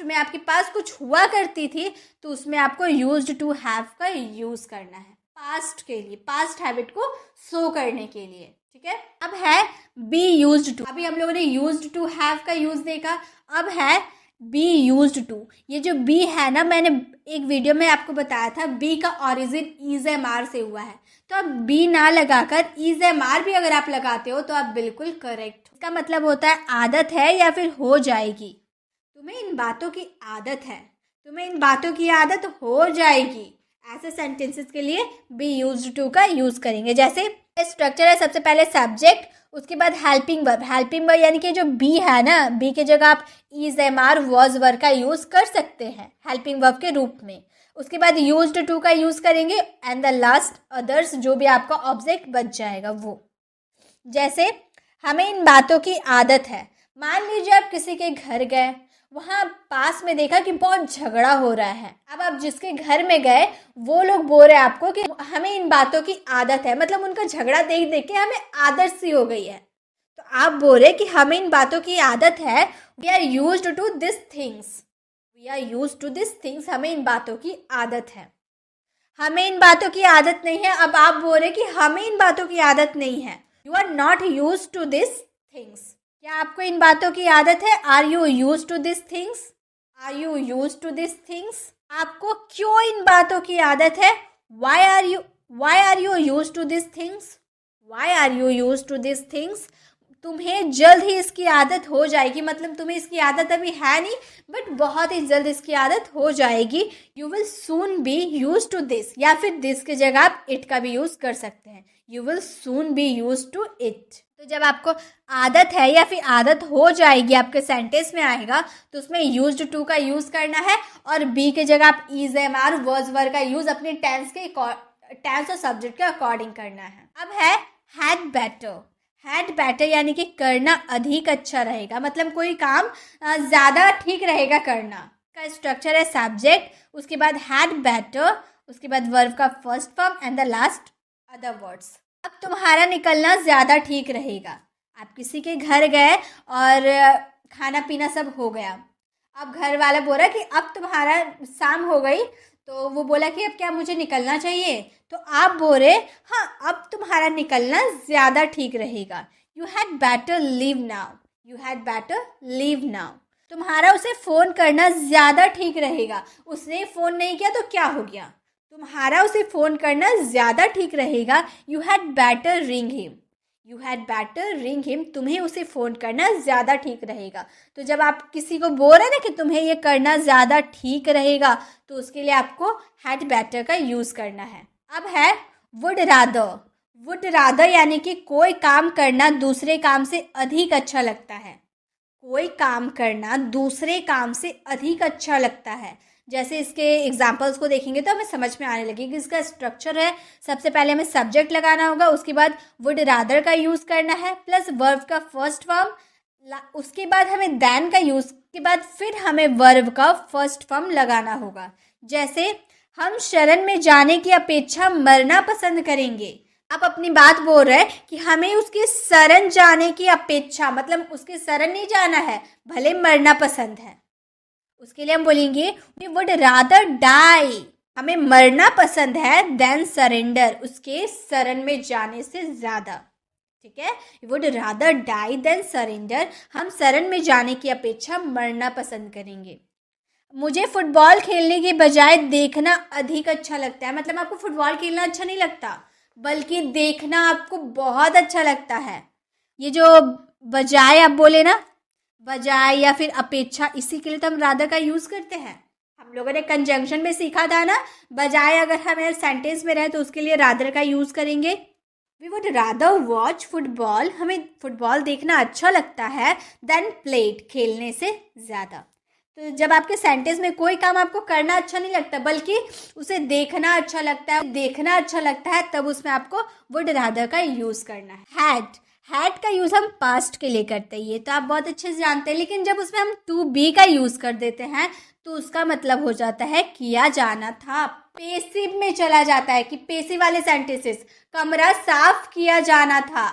में आपके पास कुछ हुआ करती थी, तो उसमें आपको यूज्ड टू हैव का यूज़ करना है पास्ट के लिए, पास्ट हैबिट को शो करने के लिए, ठीक है। अब है बी यूज्ड टू। अभी हम लोगों ने यूज्ड टू हैव का यूज़ देखा, अब है बी यूज्ड टू। ये जो बी है ना, मैंने एक वीडियो में आपको बताया था बी का ओरिजिन इज एम आर से हुआ है। तो अब बी ना लगाकर इज एम आर भी अगर आप लगाते हो तो आप बिल्कुल करेक्ट। इसका मतलब होता है आदत है या फिर हो जाएगी। तुम्हें इन बातों की आदत है, तुम्हें इन बातों की आदत हो जाएगी। ऐसे सेंटेंसेस के लिए बी यूज्ड टू का यूज़ करेंगे। जैसे स्ट्रक्चर है सबसे पहले सब्जेक्ट, उसके बाद हेल्पिंग वर्ब। हेल्पिंग वर्ब यानी कि जो बी है ना, बी की जगह आप is am are was verb का यूज़ कर सकते हैं हेल्पिंग वर्ब के रूप में। उसके बाद यूज्ड टू का यूज़ करेंगे एंड द लास्ट अदर्स, जो भी आपका ऑब्जेक्ट बच जाएगा वो। जैसे हमें इन बातों की आदत है। मान लीजिए आप किसी के घर गए, वहाँ पास में देखा कि बहुत झगड़ा हो रहा है। अब आप जिसके घर में गए वो लोग बोल रहे हैं आपको कि हमें इन बातों की आदत है, मतलब उनका झगड़ा देख देख के हमें आदत सी हो गई है। तो आप बोल रहे कि हमें इन बातों की आदत है, we are used to this things, we are used to this things. हमें इन बातों की आदत है, हमें इन बातों की आदत नहीं है। अब आप बोल रहे कि हमें इन बातों की आदत नहीं है, you are not used to this things. क्या आपको इन बातों की आदत है? Are you used to this things? Are you used to this things? आपको क्यों इन बातों की आदत है? Why are you used to this things? Why are you used to this things? तुम्हें जल्द ही इसकी आदत हो जाएगी, मतलब तुम्हें इसकी आदत अभी है नहीं, बट बहुत ही जल्द इसकी आदत हो जाएगी। You will soon be use to this, या फिर दिस की जगह आप इट का भी यूज़ कर सकते हैं। You will soon be use to it. तो जब आपको आदत है या फिर आदत हो जाएगी आपके सेंटेंस में आएगा, तो उसमें यूज्ड टू का यूज़ करना है और बी की जगह आप इज एम आर वर्ज वर का यूज़ अपने टेंस और सब्जेक्ट के अकॉर्डिंग करना है। अब है हैड बेटर। हैड बेटर यानी कि करना अधिक अच्छा रहेगा, मतलब कोई काम ज़्यादा ठीक रहेगा करना। का स्ट्रक्चर है सब्जेक्ट, उसके बाद हैड बेटर, उसके बाद वर्ब का first form and the last other words. अब तुम्हारा निकलना ज़्यादा ठीक रहेगा। आप किसी के घर गए और खाना पीना सब हो गया। अब घर वाला बोला कि अब तुम्हारा शाम हो गई, तो वो बोला कि अब क्या मुझे निकलना चाहिए? तो आप बोले हाँ, अब तुम्हारा निकलना ज़्यादा ठीक रहेगा। You had better leave now, you had better leave now. तुम्हारा उसे फ़ोन करना ज़्यादा ठीक रहेगा। उसने फ़ोन नहीं किया तो क्या हो गया? तुम्हारा उसे फ़ोन करना ज़्यादा ठीक रहेगा। You had better ring him, you had better ring him. तुम्हें उसे फ़ोन करना ज़्यादा ठीक रहेगा। तो जब आप किसी को बोल रहे हैं ना कि तुम्हें ये करना ज़्यादा ठीक रहेगा, तो उसके लिए आपको हैड बेटर का यूज़ करना है। अब है वुड रादर। वुड रादर यानी कि कोई काम करना दूसरे काम से अधिक अच्छा लगता है। कोई काम करना दूसरे काम से अधिक अच्छा लगता है। जैसे इसके एग्जाम्पल्स को देखेंगे तो हमें समझ में आने लगेगा। इसका स्ट्रक्चर है, सबसे पहले हमें सब्जेक्ट लगाना होगा, उसके बाद वुड रादर का यूज़ करना है प्लस वर्ब का फर्स्ट फॉर्म, उसके बाद हमें दैन का यूज़ के बाद फिर हमें वर्ब का फर्स्ट फॉर्म लगाना होगा। जैसे हम शरण में जाने की अपेक्षा मरना पसंद करेंगे। आप अपनी बात बोल रहे हैं कि हमें उसके शरण जाने की अपेक्षा, मतलब उसके शरण नहीं जाना है, भले मरना पसंद है। उसके लिए हम बोलेंगे वी वुड रादर डाई, हमें मरना पसंद है, देन सरेंडर, उसके शरण में जाने से ज़्यादा। ठीक है, we would rather die than surrender, हम शरण में जाने की अपेक्षा मरना पसंद करेंगे। मुझे फुटबॉल खेलने के बजाय देखना अधिक अच्छा लगता है, मतलब आपको फुटबॉल खेलना अच्छा नहीं लगता बल्कि देखना आपको बहुत अच्छा लगता है। ये जो बजाय आप बोले ना, बजाय या फिर अपेक्षा, इसी के लिए तो हम रादर का यूज़ करते हैं। हम लोगों ने कंजंक्शन में सीखा था ना, बजाय अगर हमें सेंटेंस में रहे तो उसके लिए रादर का यूज़ करेंगे। We would rather watch football, हमें फुटबॉल देखना अच्छा लगता है, देन प्लेड, खेलने से ज़्यादा। तो जब आपके सेंटेंस में कोई काम आपको करना अच्छा नहीं लगता बल्कि उसे देखना अच्छा लगता है, तब उसमें आपको वुड रादर का यूज़ करना है। हैड का यूज़ हम पास्ट के लिए करते हैं, ये तो आप बहुत अच्छे से जानते हैं, लेकिन जब उसमें हम टू बी का यूज़ कर देते हैं तो उसका मतलब हो जाता है किया जाना था, पेसिव में चला जाता है कि पेसिव वाले सेंटेंसेस, कमरा साफ किया जाना था,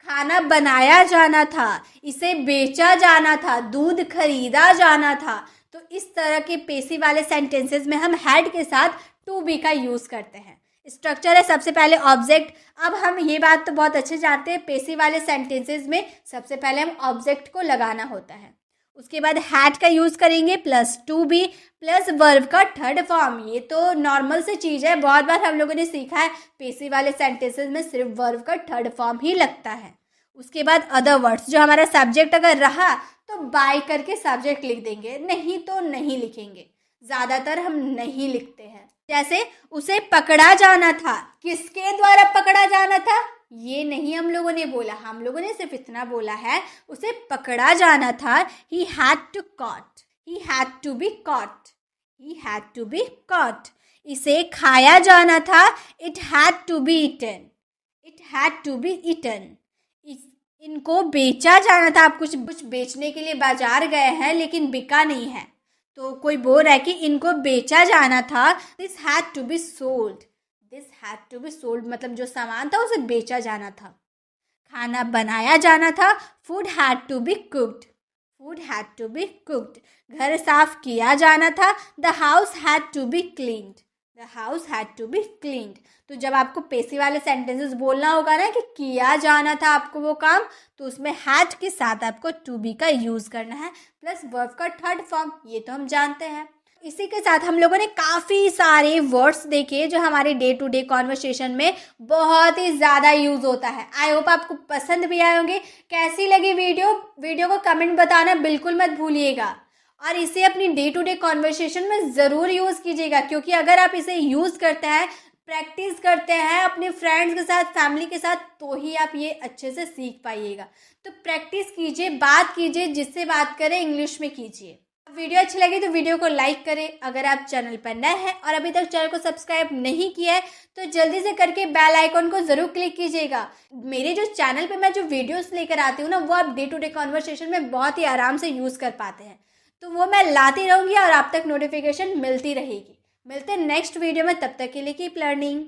खाना बनाया जाना था, इसे बेचा जाना था, दूध खरीदा जाना था। तो इस तरह के पेसिव वाले सेंटेंसेस में हम हैड के साथ टू बी का यूज़ करते हैं। स्ट्रक्चर है सबसे पहले ऑब्जेक्ट। अब हम ये बात तो बहुत अच्छे जानते हैं, पेसिव वाले सेंटेंसेस में सबसे पहले हम ऑब्जेक्ट को लगाना होता है, उसके बाद हैड का यूज़ करेंगे plus two be plus verb का थर्ड फॉर्म। ये तो नॉर्मल सी चीज़ है, बहुत बार हम लोगों ने सीखा है पेसिव वाले सेंटेंसेस में सिर्फ वर्ब का थर्ड फॉर्म ही लगता है। उसके बाद अदर वर्ड्स, जो हमारा सब्जेक्ट अगर रहा तो बाय करके सब्जेक्ट लिख देंगे, नहीं तो नहीं लिखेंगे, ज़्यादातर हम नहीं लिखते हैं। जैसे उसे पकड़ा जाना था, किसके द्वारा पकड़ा जाना था ये नहीं हम लोगों ने बोला, हम लोगों ने सिर्फ इतना बोला है उसे पकड़ा जाना था, he had to caught, he had to be caught, he had to be caught. इसे खाया जाना था, it had to be eaten, it had to be eaten. इनको बेचा जाना था, आप कुछ बेचने के लिए बाजार गए हैं लेकिन बिका नहीं है, तो कोई बोल रहा है कि इनको बेचा जाना था, this had to be sold, this had to be sold, मतलब जो सामान था उसे बेचा जाना था। खाना बनाया जाना था, food had to be cooked, food had to be cooked. घर साफ किया जाना था, the house had to be cleaned, the house had to be cleaned. तो जब आपको पेसिव वाले सेंटेंसेस बोलना होगा ना कि किया जाना था आपको वो काम, तो उसमें हैड के साथ आपको टू बी का यूज़ करना है प्लस वर्ब का थर्ड फॉर्म, ये तो हम जानते हैं। इसी के साथ हम लोगों ने काफ़ी सारे वर्ड्स देखे जो हमारे डे टू डे कॉन्वर्सेशन में बहुत ही ज़्यादा यूज़ होता है। आई होप आपको पसंद भी आए होंगे। कैसी लगी वीडियो को कमेंट बताना बिल्कुल मत भूलिएगा, और इसे अपनी डे टू डे कॉन्वर्सेशन में ज़रूर यूज़ कीजिएगा, क्योंकि अगर आप इसे यूज़ करते हैं, प्रैक्टिस करते हैं अपने फ्रेंड्स के साथ, फैमिली के साथ, तो ही आप ये अच्छे से सीख पाइएगा। तो प्रैक्टिस कीजिए, बात कीजिए, जिससे बात करें इंग्लिश में कीजिए। वीडियो अच्छी लगी तो वीडियो को लाइक करें। अगर आप चैनल पर नए हैं और अभी तक चैनल को सब्सक्राइब नहीं किया है तो जल्दी से करके बेल आइकॉन को ज़रूर क्लिक कीजिएगा। मेरे जो चैनल पे मैं जो वीडियोस लेकर आती हूँ ना, वो आप डे टू डे कॉन्वर्सेशन में बहुत ही आराम से यूज़ कर पाते हैं, तो वो मैं लाती रहूँगी और आप तक नोटिफिकेशन मिलती रहेगी। मिलते हैं नेक्स्ट वीडियो में, तब तक के लिए कीप लर्निंग।